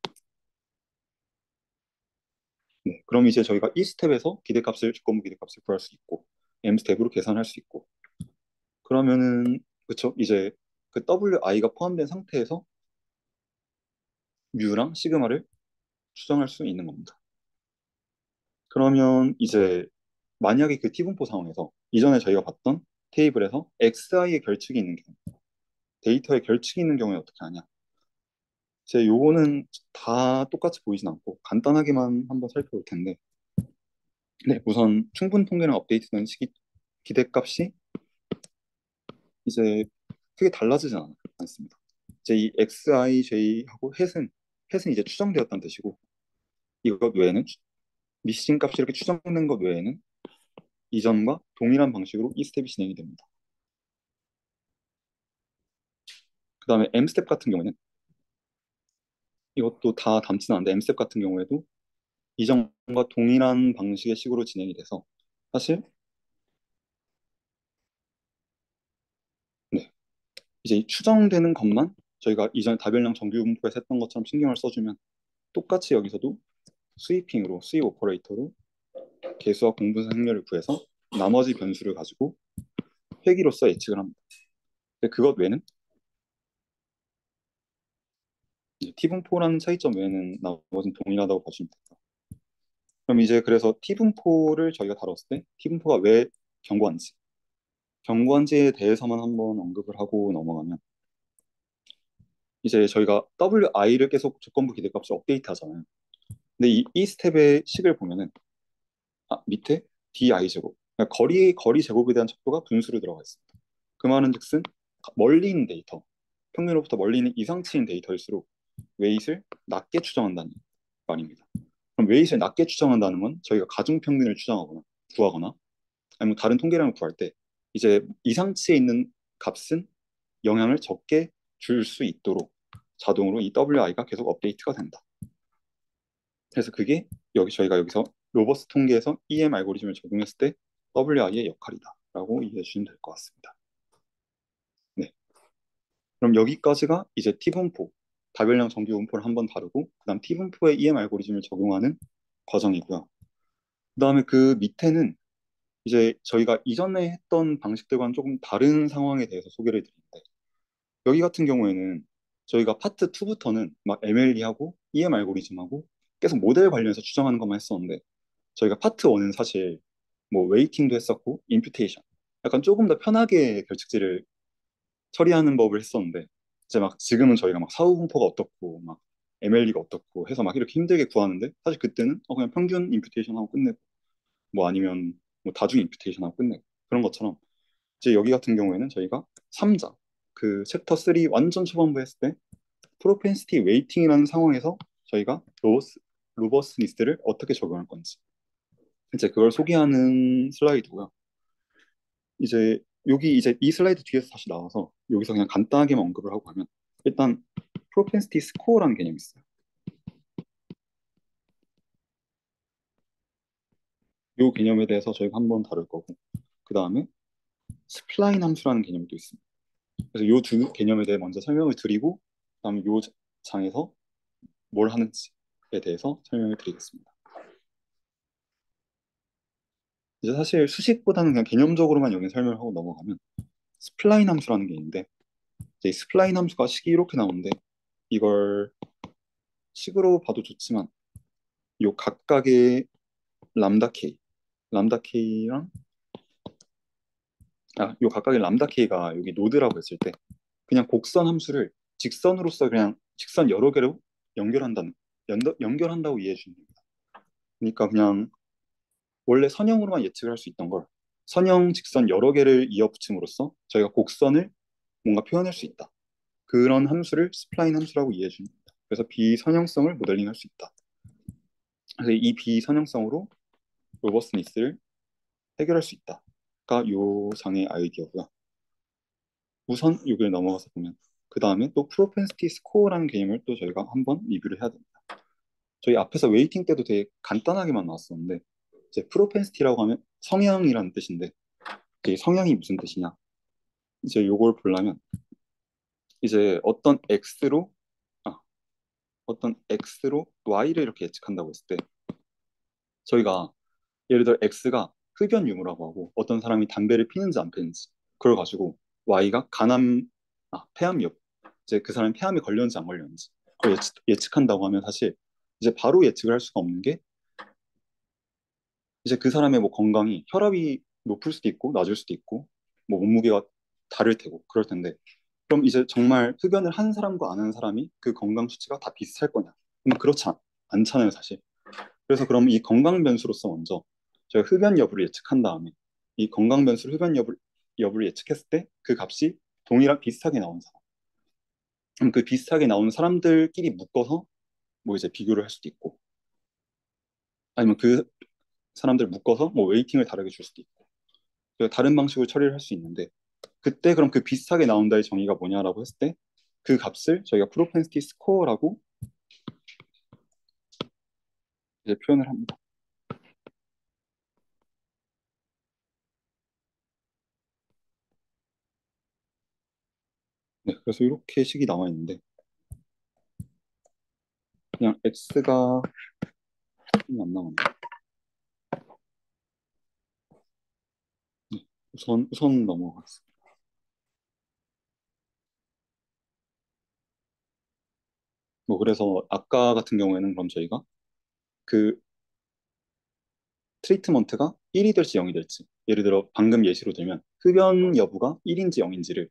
C: 네, 그럼 이제 저희가 이 스텝에서 기대값을 조건부 기대값을 구할 수 있고 m 스텝으로 계산할 수 있고, 그러면은 그쵸, 이제 그 wi가 포함된 상태에서 뮤랑 시그마를 추정할 수 있는 겁니다. 그러면 이제 만약에 그 T분포 상황에서 이전에 저희가 봤던 테이블에서 XI의 결측이 있는 경우, 데이터의 결측이 있는 경우에 어떻게 하냐? 제 요거는 다 똑같이 보이진 않고 간단하게만 한번 살펴볼 텐데, 네, 우선 충분 통계량 업데이트된 시기 기대값이 이제 크게 달라지지 않습니다. 이제 이 XIJ하고 햇은 이제 추정되었다는 뜻이고, 이것 외에는 미신 값이 이렇게 추정된 것 외에는 이전과 동일한 방식으로 이 스텝이 진행이 됩니다. 그 다음에 M 스텝 같은 경우에는 이것도 다 담지는 않는데 M 스텝 같은 경우에도 이전과 동일한 방식의 식으로 진행이 돼서 사실 네, 이제 이 추정되는 것만 저희가 이전 다별량 정규 분포에서 했던 것처럼 신경을 써주면 똑같이 여기서도 스위핑으로 스윗 오퍼레이터로 개수와 공분산 확률을 구해서 나머지 변수를 가지고 회기로서 예측을 합니다. 근데 그것 외에는 T분포라는 차이점 외에는 나머지는 동일하다고 봐주시면 됩니다. 그럼 이제 그래서 T분포를 저희가 다뤘을 때 T분포가 왜 견고한지, 견고한지에 대해서만 한번 언급을 하고 넘어가면, 이제 저희가 WI를 계속 조건부 기대값을 업데이트 하잖아요. 근데 이 스텝의 식을 보면은 밑에 DI 제곱, 그러니까 거리 제곱에 대한 척도가 분수로 들어가 있습니다. 그 말은 즉슨 멀리 있는 데이터, 평균으로부터 멀리 있는 이상치인 데이터일수록 웨이트를 낮게 추정한다는 말입니다. 그럼 웨이트를 낮게 추정한다는 건 저희가 가중평균을 추정하거나 구하거나 아니면 다른 통계량을 구할 때 이제 이상치에 있는 값은 영향을 적게 줄 수 있도록 자동으로 이 WI가 계속 업데이트가 된다. 그래서 그게 저희가 여기서 로버스 통계에서 EM 알고리즘을 적용했을 때 WI의 역할이다라고 이해해 주시면 될 것 같습니다. 네. 그럼 여기까지가 이제 T분포, 다별량 정규 분포를 한번 다루고 그다음 T분포에 EM 알고리즘을 적용하는 과정이고요. 그다음에 그 밑에는 이제 저희가 이전에 했던 방식들과는 조금 다른 상황에 대해서 소개를 드리는데, 여기 같은 경우에는 저희가 파트 2부터는 막 MLE하고 EM 알고리즘하고 계속 모델 관련해서 추정하는 것만 했었는데, 저희가 파트 1은 사실 뭐 웨이팅도 했었고 임퓨테이션, 약간 조금 더 편하게 결측지를 처리하는 법을 했었는데, 이제 막 지금은 저희가 막 사후 분포가 어떻고 막 MLE가 어떻고 해서 막 이렇게 힘들게 구하는데, 사실 그때는 그냥 평균 임퓨테이션 하고 끝내고 뭐 아니면 뭐 다중 임퓨테이션 하고 끝내고 그런 것처럼, 이제 여기 같은 경우에는 저희가 3자 그 챕터 3 완전 초반부 했을 때 프로펜시티 웨이팅이라는 상황에서 저희가 로버스니스를 어떻게 적용할 건지 이제 그걸 소개하는 슬라이드고요. 이제 여기 이제 이 슬라이드 뒤에서 다시 나와서 여기서 그냥 간단하게만 언급을 하고 가면, 일단 프로펜시티 스코어라는 개념이 있어요. 이 개념에 대해서 저희가 한번 다룰 거고, 그 다음에 스플라인 함수라는 개념도 있습니다. 그래서 이 두 개념에 대해 먼저 설명을 드리고 그다음에 이 장에서 뭘 하는지에 대해서 설명을 드리겠습니다. 이제 사실 수식보다는 그냥 개념적으로만 여기 설명을 하고 넘어가면, 스플라인 함수라는 게 있는데, 이제 이 스플라인 함수가 식이 이렇게 나오는데, 이걸 식으로 봐도 좋지만 이 각각의 람다 K랑 요 각각의 람다 k가 여기 노드라고 했을 때 그냥 곡선 함수를 직선으로서 그냥 직선 여러 개로 연결한다고 이해해 주면 됩니다. 그러니까 그냥 원래 선형으로만 예측을 할 수 있던 걸 선형, 직선 여러 개를 이어붙임으로써 저희가 곡선을 뭔가 표현할 수 있다. 그런 함수를 스플라인 함수라고 이해해 줍니다. 그래서 비선형성을 모델링할 수 있다. 그래서 이 비선형성으로 로버스니스를 해결할 수 있다가 요 상의 아이디어고요. 우선 여기를 넘어가서 보면 그 다음에 또 프로펜시티 스코어라는 개념을 또 저희가 한번 리뷰를 해야 됩니다. 저희 앞에서 웨이팅 때도 되게 간단하게만 나왔었는데 이제 프로펜시티라고 하면 성향이라는 뜻인데 이제 성향이 무슨 뜻이냐? 이제 요걸 보려면 이제 아, 어떤 x로 y를 이렇게 예측한다고 했을 때 저희가 예를 들어 x가 흡연 유무라고 하고 어떤 사람이 담배를 피는지 안 피는지 그걸 가지고 y가 폐암 여부 이제 그 사람이 폐암에 걸렸는지 안 걸렸는지 그걸 예측한다고 하면 사실 이제 바로 예측을 할 수가 없는 게 이제 그 사람의 뭐 건강이 혈압이 높을 수도 있고 낮을 수도 있고 뭐 몸무게가 다를 테고 그럴 텐데 그럼 이제 정말 흡연을 하는 사람과 안 하는 사람이 그 건강 수치가 다 비슷할 거냐? 그러면 그렇지 않잖아요, 사실. 그래서 그럼 이 건강 변수로서 먼저 저희가 흡연 여부를 예측한 다음에 이 건강 변수를 여부를 예측했을 때 그 값이 동일한 비슷하게 나온 사람. 그럼 그 비슷하게 나오는 사람들끼리 묶어서 뭐 이제 비교를 할 수도 있고 아니면 그 사람들 묶어서 뭐 웨이팅을 다르게 줄 수도 있고 다른 방식으로 처리를 할 수 있는데 그때 그럼 그 비슷하게 나온다의 정의가 뭐냐라고 했을 때 그 값을 저희가 프로펜시티 스코어라고 이제 표현을 합니다. 네, 그래서 이렇게 식이 나와 있는데 그냥 x가 안 나오네. 네, 우선 넘어가겠습니다. 뭐 그래서 아까 같은 경우에는 그럼 저희가 그 트리트먼트가 1이 될지 0이 될지 예를 들어 방금 예시로 들면 흡연 여부가 1인지 0인지를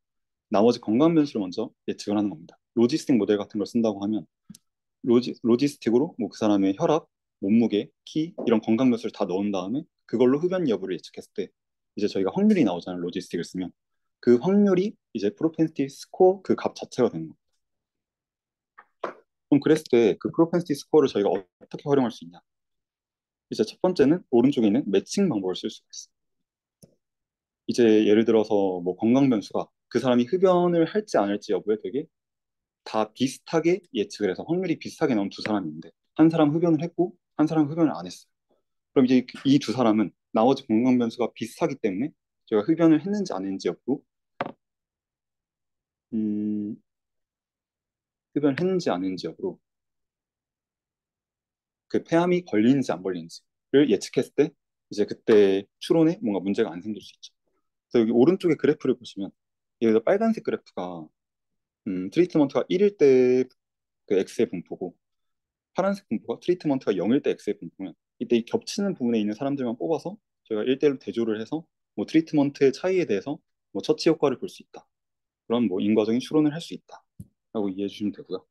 C: 나머지 건강 변수로 먼저 예측을 하는 겁니다. 로지스틱 모델 같은 걸 쓴다고 하면 로지스틱으로 뭐 그 사람의 혈압, 몸무게, 키 이런 건강 변수를 다 넣은 다음에 그걸로 흡연 여부를 예측했을 때 이제 저희가 확률이 나오잖아요. 로지스틱을 쓰면 그 확률이 이제 프로펜시티 스코어 그 값 자체가 되는 거예요. 그럼 그랬을 때 그 프로펜시티 스코어를 저희가 어떻게 활용할 수 있냐? 이제 첫 번째는 오른쪽에 있는 매칭 방법을 쓸 수가 있어요. 이제 예를 들어서 뭐 건강 변수가 그 사람이 흡연을 할지 안 할지 여부에 되게 다 비슷하게 예측을 해서 확률이 비슷하게 나온 두 사람이 있는데 한 사람 흡연을 했고 한 사람 흡연을 안 했어요. 그럼 이제 이 두 사람은 나머지 건강 변수가 비슷하기 때문에 제가 흡연을 했는지 안 했는지 여부, 음, 흡연을 했는지 안 했는지 여부로 그 폐암이 걸리는지 안 걸리는지를 예측했을 때 이제 그때 추론에 뭔가 문제가 안 생길 수 있죠. 그래서 여기 오른쪽에 그래프를 보시면 예를 들어 빨간색 그래프가 트리트먼트가 1일 때 그 X의 분포고 파란색 분포가 트리트먼트가 0일 때 X의 분포면 이때 이 겹치는 부분에 있는 사람들만 뽑아서 저희가 1대1로 대조를 해서 뭐 트리트먼트의 차이에 대해서 뭐 처치 효과를 볼 수 있다. 그런 뭐 인과적인 추론을 할 수 있다. 라고 이해해 주시면 되고요.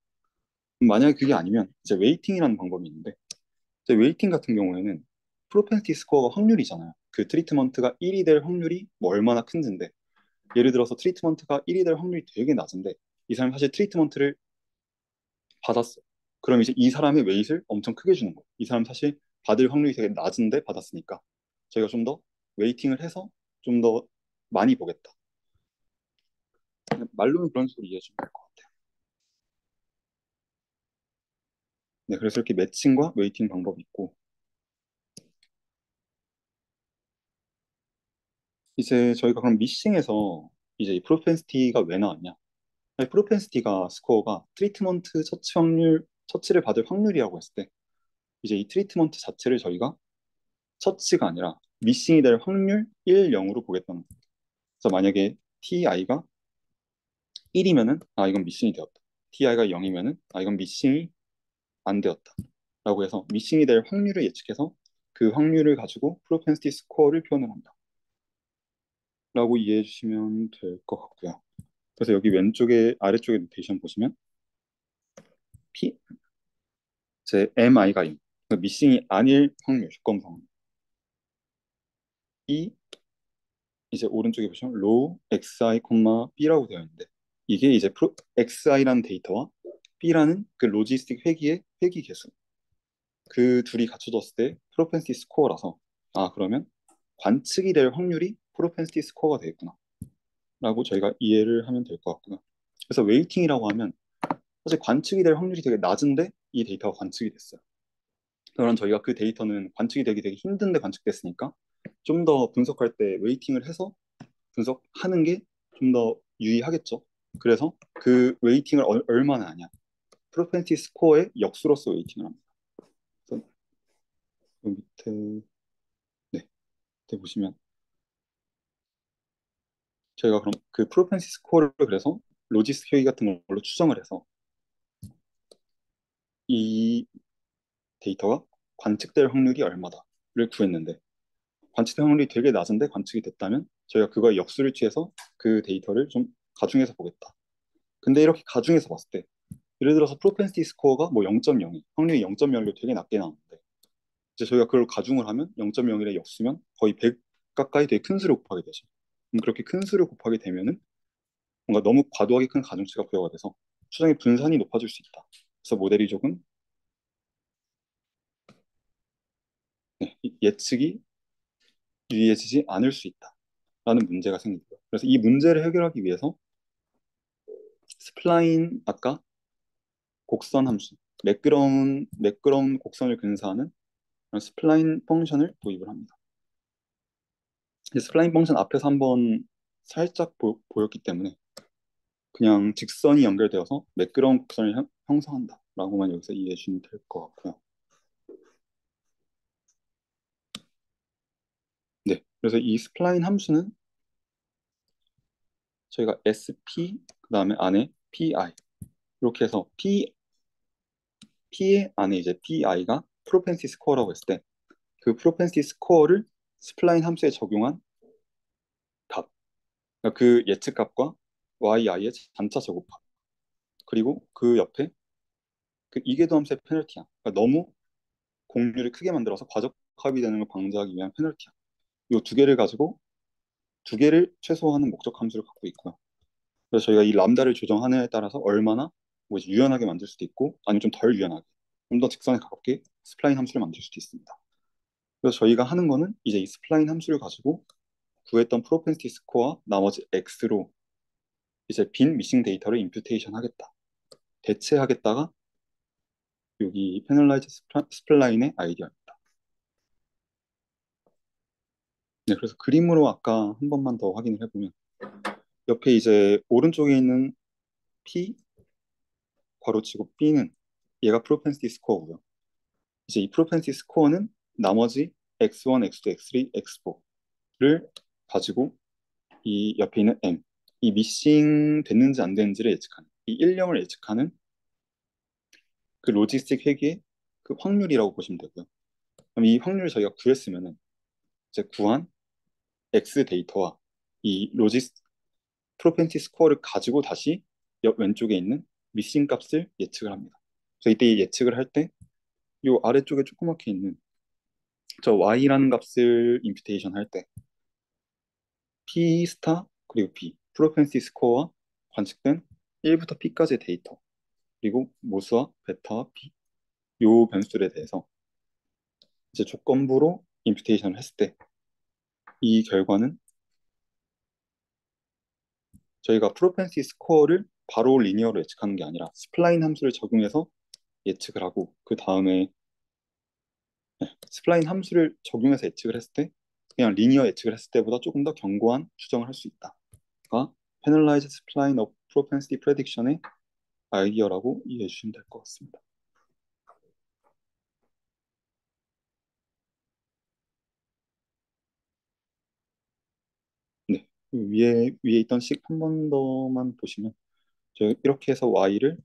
C: 만약에 그게 아니면 이제 웨이팅이라는 방법이 있는데 이제 웨이팅 같은 경우에는 프로펜시티 스코어가 확률이잖아요. 그 트리트먼트가 1이 될 확률이 뭐 얼마나 큰지인데 예를 들어서 트리트먼트가 1이 될 확률이 되게 낮은데 이 사람이 사실 트리트먼트를 받았어. 그럼 이제 이 사람의 웨이트를 엄청 크게 주는 거예요. 이 사람 사실 받을 확률이 되게 낮은데 받았으니까 저희가 좀 더 웨이팅을 해서 좀 더 많이 보겠다. 말로는 그런 식으로 이해해 주면 될 것 같아요. 네, 그래서 이렇게 매칭과 웨이팅 방법이 있고 이제 저희가 그럼 미싱에서 이제 이 프로펜시티가 왜 나왔냐? 아니, 프로펜시티가 스코어가 트리트먼트 처치를 받을 확률이라고 했을 때 이제 이 트리트먼트 자체를 저희가 처치가 아니라 미싱이 될 확률 1, 0으로 보겠다는 거예요. 그래서 만약에 TI가 1이면은 이건 미싱이 되었다. TI가 0이면은 이건 미싱이 안 되었다. 라고 해서 미싱이 될 확률을 예측해서 그 확률을 가지고 프로펜시티 스코어를 표현을 한다. 이해해 주시면 될 것 같고요. 그래서 여기 왼쪽에 아래쪽에 노테이션 보시면 P 제 MI가 미싱이 아닐 확률 조건 상황. 이 이제 오른쪽에 보시면 로우 xi, b라고 되어 있는데 이게 이제 xi라는 데이터와 b라는 그 로지스틱 회기의 회기 개수 그 둘이 갖춰졌을 때 프로펜시티 스코어라서 아 그러면 관측이 될 확률이 프로펜시티 스코어가 되겠구나 라고 저희가 이해를 하면 될 것 같고요. 그래서 웨이팅이라고 하면 사실 관측이 될 확률이 되게 낮은데 이 데이터가 관측이 됐어요. 그러면 저희가 그 데이터는 관측이 되기 되게 힘든데 관측됐으니까 좀 더 분석할 때 웨이팅을 해서 분석하는 게 좀 더 유의하겠죠. 그래서 그 웨이팅을 얼마나 하냐. 프로펜티 스코어의 역수로서 웨이팅을 합니다. 그래서 그 네, 밑에 보시면 저희가 그럼 그 프로펜시 스코어를 그래서 로지스 효이 같은 걸로 추정을 해서 이 데이터가 관측될 확률이 얼마다를 구했는데 관측될 확률이 되게 낮은데 관측이 됐다면 저희가 그거의 역수를 취해서 그 데이터를 좀 가중해서 보겠다. 근데 이렇게 가중해서 봤을 때 예를 들어서 프로펜시티 스코어가 뭐 0.02, 확률이 0.01로 되게 낮게 나오는데 이제 저희가 그걸 가중을 하면 0.01의 역수면 거의 100 가까이 되게 큰 수를 곱하게 되죠. 그럼 그렇게 큰 수를 곱하게 되면은 뭔가 너무 과도하게 큰 가중치가 부여가 돼서 추정의 분산이 높아질 수 있다. 그래서 모델이 조금 예측이 유리해지지 않을 수 있다라는 문제가 생기고요. 그래서 이 문제를 해결하기 위해서 스플라인 아까 곡선 함수 매끄러운 곡선을 근사하는 스플라인 펑션을 도입을 합니다. 이 스플라인 펑션 앞에서 한번 살짝 보였기 때문에 그냥 직선이 연결되어서 매끄러운 곡선을 형성한다라고만 여기서 이해해 주시면 될 것 같고요. 네, 그래서 이 스플라인 함수는 저희가 SP 그다음에 안에 PI 이렇게 해서 P의 안에 이제 PI가 프로펜시 스코어라고 했을 때 그 프로펜시 스코어를 스플라인 함수에 적용한 값, 그러니까 그 예측값과 YI의 잔차 제곱합 그리고 그 옆에 그 이계도 함수의 페널티야. 그러니까 너무 공률을 크게 만들어서 과적합이 되는 걸 방지하기 위한 페널티야. 이 두 개를 가지고 두 개를 최소화하는 목적 함수를 갖고 있고요. 그래서 저희가 이 람다를 조정하느냐에 따라서 얼마나 뭐 이제 유연하게 만들 수도 있고 아니면 좀 덜 유연하게 좀 더 직선에 가깝게 스플라인 함수를 만들 수도 있습니다. 그래서 저희가 하는 거는 이제 이 스플라인 함수를 가지고 구했던 프로펜시티 스코어 나머지 X로 이제 빈 미싱 데이터를 임퓨테이션 하겠다. 대체하겠다가 여기 패널라이즈 스플라인의 아이디어입니다. 네, 그래서 그림으로 아까 한 번만 더 확인을 해보면 옆에 이제 오른쪽에 있는 P 괄호치고 B는 얘가 프로펜시티 스코어고요. 이제 이 프로펜시 스코어는 나머지 x1, x2, x3, x4를 가지고 이 옆에 있는 m, 이 미싱 됐는지 안 됐는지를 예측하는 이 일령을 예측하는 그 로지스틱 회계의 그 확률이라고 보시면 되고요. 그럼 이 확률을 저희가 구했으면은 이제 구한 x 데이터와 이 로지스 프로펜시 스코어를 가지고 다시 옆 왼쪽에 있는 미싱 값을 예측을 합니다. 그래서 이때 이 예측을 할 때 이 아래쪽에 조그맣게 있는 저 y라는 값을 임퓨테이션 할 때 P 스타 그리고 B 프로펜시 스코어와 관측된 1부터 P까지의 데이터 그리고 모수와 베타와 P 요 변수들에 대해서 이제 조건부로 임퓨테이션을 했을 때 이 결과는 저희가 프로펜시 스코어를 바로 리니어로 예측하는 게 아니라 스플라인 함수를 적용해서 예측을 하고 그 다음에 스플라인 함수를 적용해서 예측을 했을 때 그냥 리니어 예측을 했을 때보다 조금 더 견고한 추정을 할 수 있다가 Penalized Spline of Propensity Prediction의 아이디어라고 이해해 주시면 될 것 같습니다. 네, 그 위에 있던 식 한 번 더만 보시면 저희 이렇게 해서 y를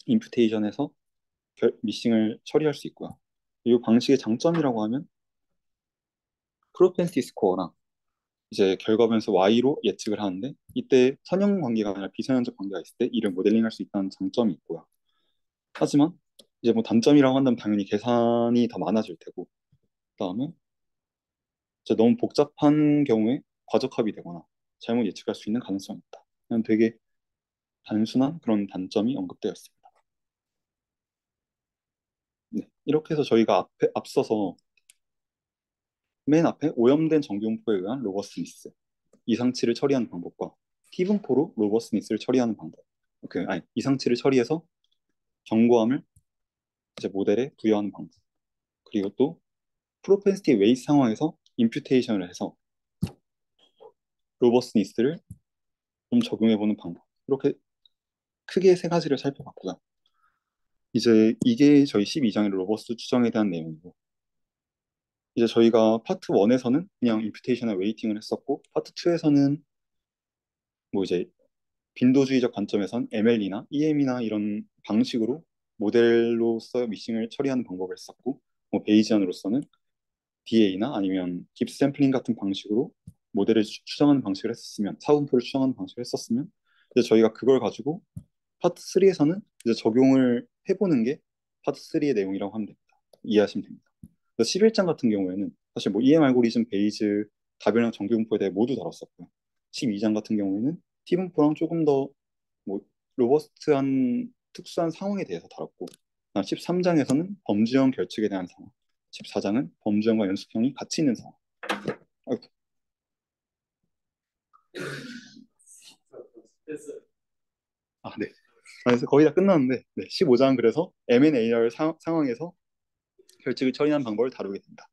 C: 임퓨테이션해서 미싱을 처리할 수 있고요. 이 방식의 장점이라고 하면 프로펜시티 스코어랑 이제 결과 변수 y로 예측을 하는데 이때 선형 관계가 아니라 비선형적 관계가 있을 때 이를 모델링할 수 있다는 장점이 있고요. 하지만 이제 뭐 단점이라고 한다면 당연히 계산이 더 많아질 테고 그다음에 이제 너무 복잡한 경우에 과적합이 되거나 잘못 예측할 수 있는 가능성이 있다. 그냥 되게 단순한 그런 단점이 언급되어 있습니다. 네, 이렇게 해서 저희가 앞서서 맨 앞에 오염된 정규분포에 의한 로버스 미스 이상치를 처리하는 방법과 T분포로 로버스 미스를 처리하는 방법 아니 이상치를 처리해서 경고함을 이제 모델에 부여하는 방법 그리고 또 프로펜시티 웨이트 상황에서 임퓨테이션을 해서 로버스 미스를 좀 적용해보는 방법 이렇게 크게 세 가지를 살펴봤고요. 이제 이게 저희 12장의 로버스 추정에 대한 내용이고 이제 저희가 파트 1에서는 그냥 임퓨테이션과 웨이팅을 했었고 파트 2에서는 뭐 이제 빈도주의적 관점에선 ML이나 EM이나 이런 방식으로 모델로서 미싱을 처리하는 방법을 했었고 뭐 베이지안으로서는 DA나 아니면 깁스 샘플링 같은 방식으로 모델을 추정하는 방식을 했었으면 사분포를 추정하는 방식을 했었으면 이제 저희가 그걸 가지고 파트 3에서는 이제 적용을 해보는 게 파트 3의 내용이라고 하면 됩니다. 이해하시면 됩니다. 11장 같은 경우에는 사실 뭐 EM 알고리즘, 베이즈, 다변형 정규분포에 대해 모두 다뤘었고요. 12장 같은 경우에는 T분포랑 조금 더 뭐 로버스트한 특수한 상황에 대해서 다뤘고 13장에서는 범주형 결측에 대한 상황 14장은 범주형과 연속형이 같이 있는 상황 아이고. 네. 그래서 거의 다 끝났는데 네, 15장은 그래서 M&AR 상황에서 결측을 처리하는 방법을 다루게 된다.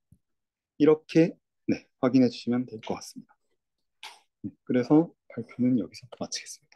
C: 이렇게 네, 확인해 주시면 될 것 같습니다. 그래서 발표는 여기서 마치겠습니다.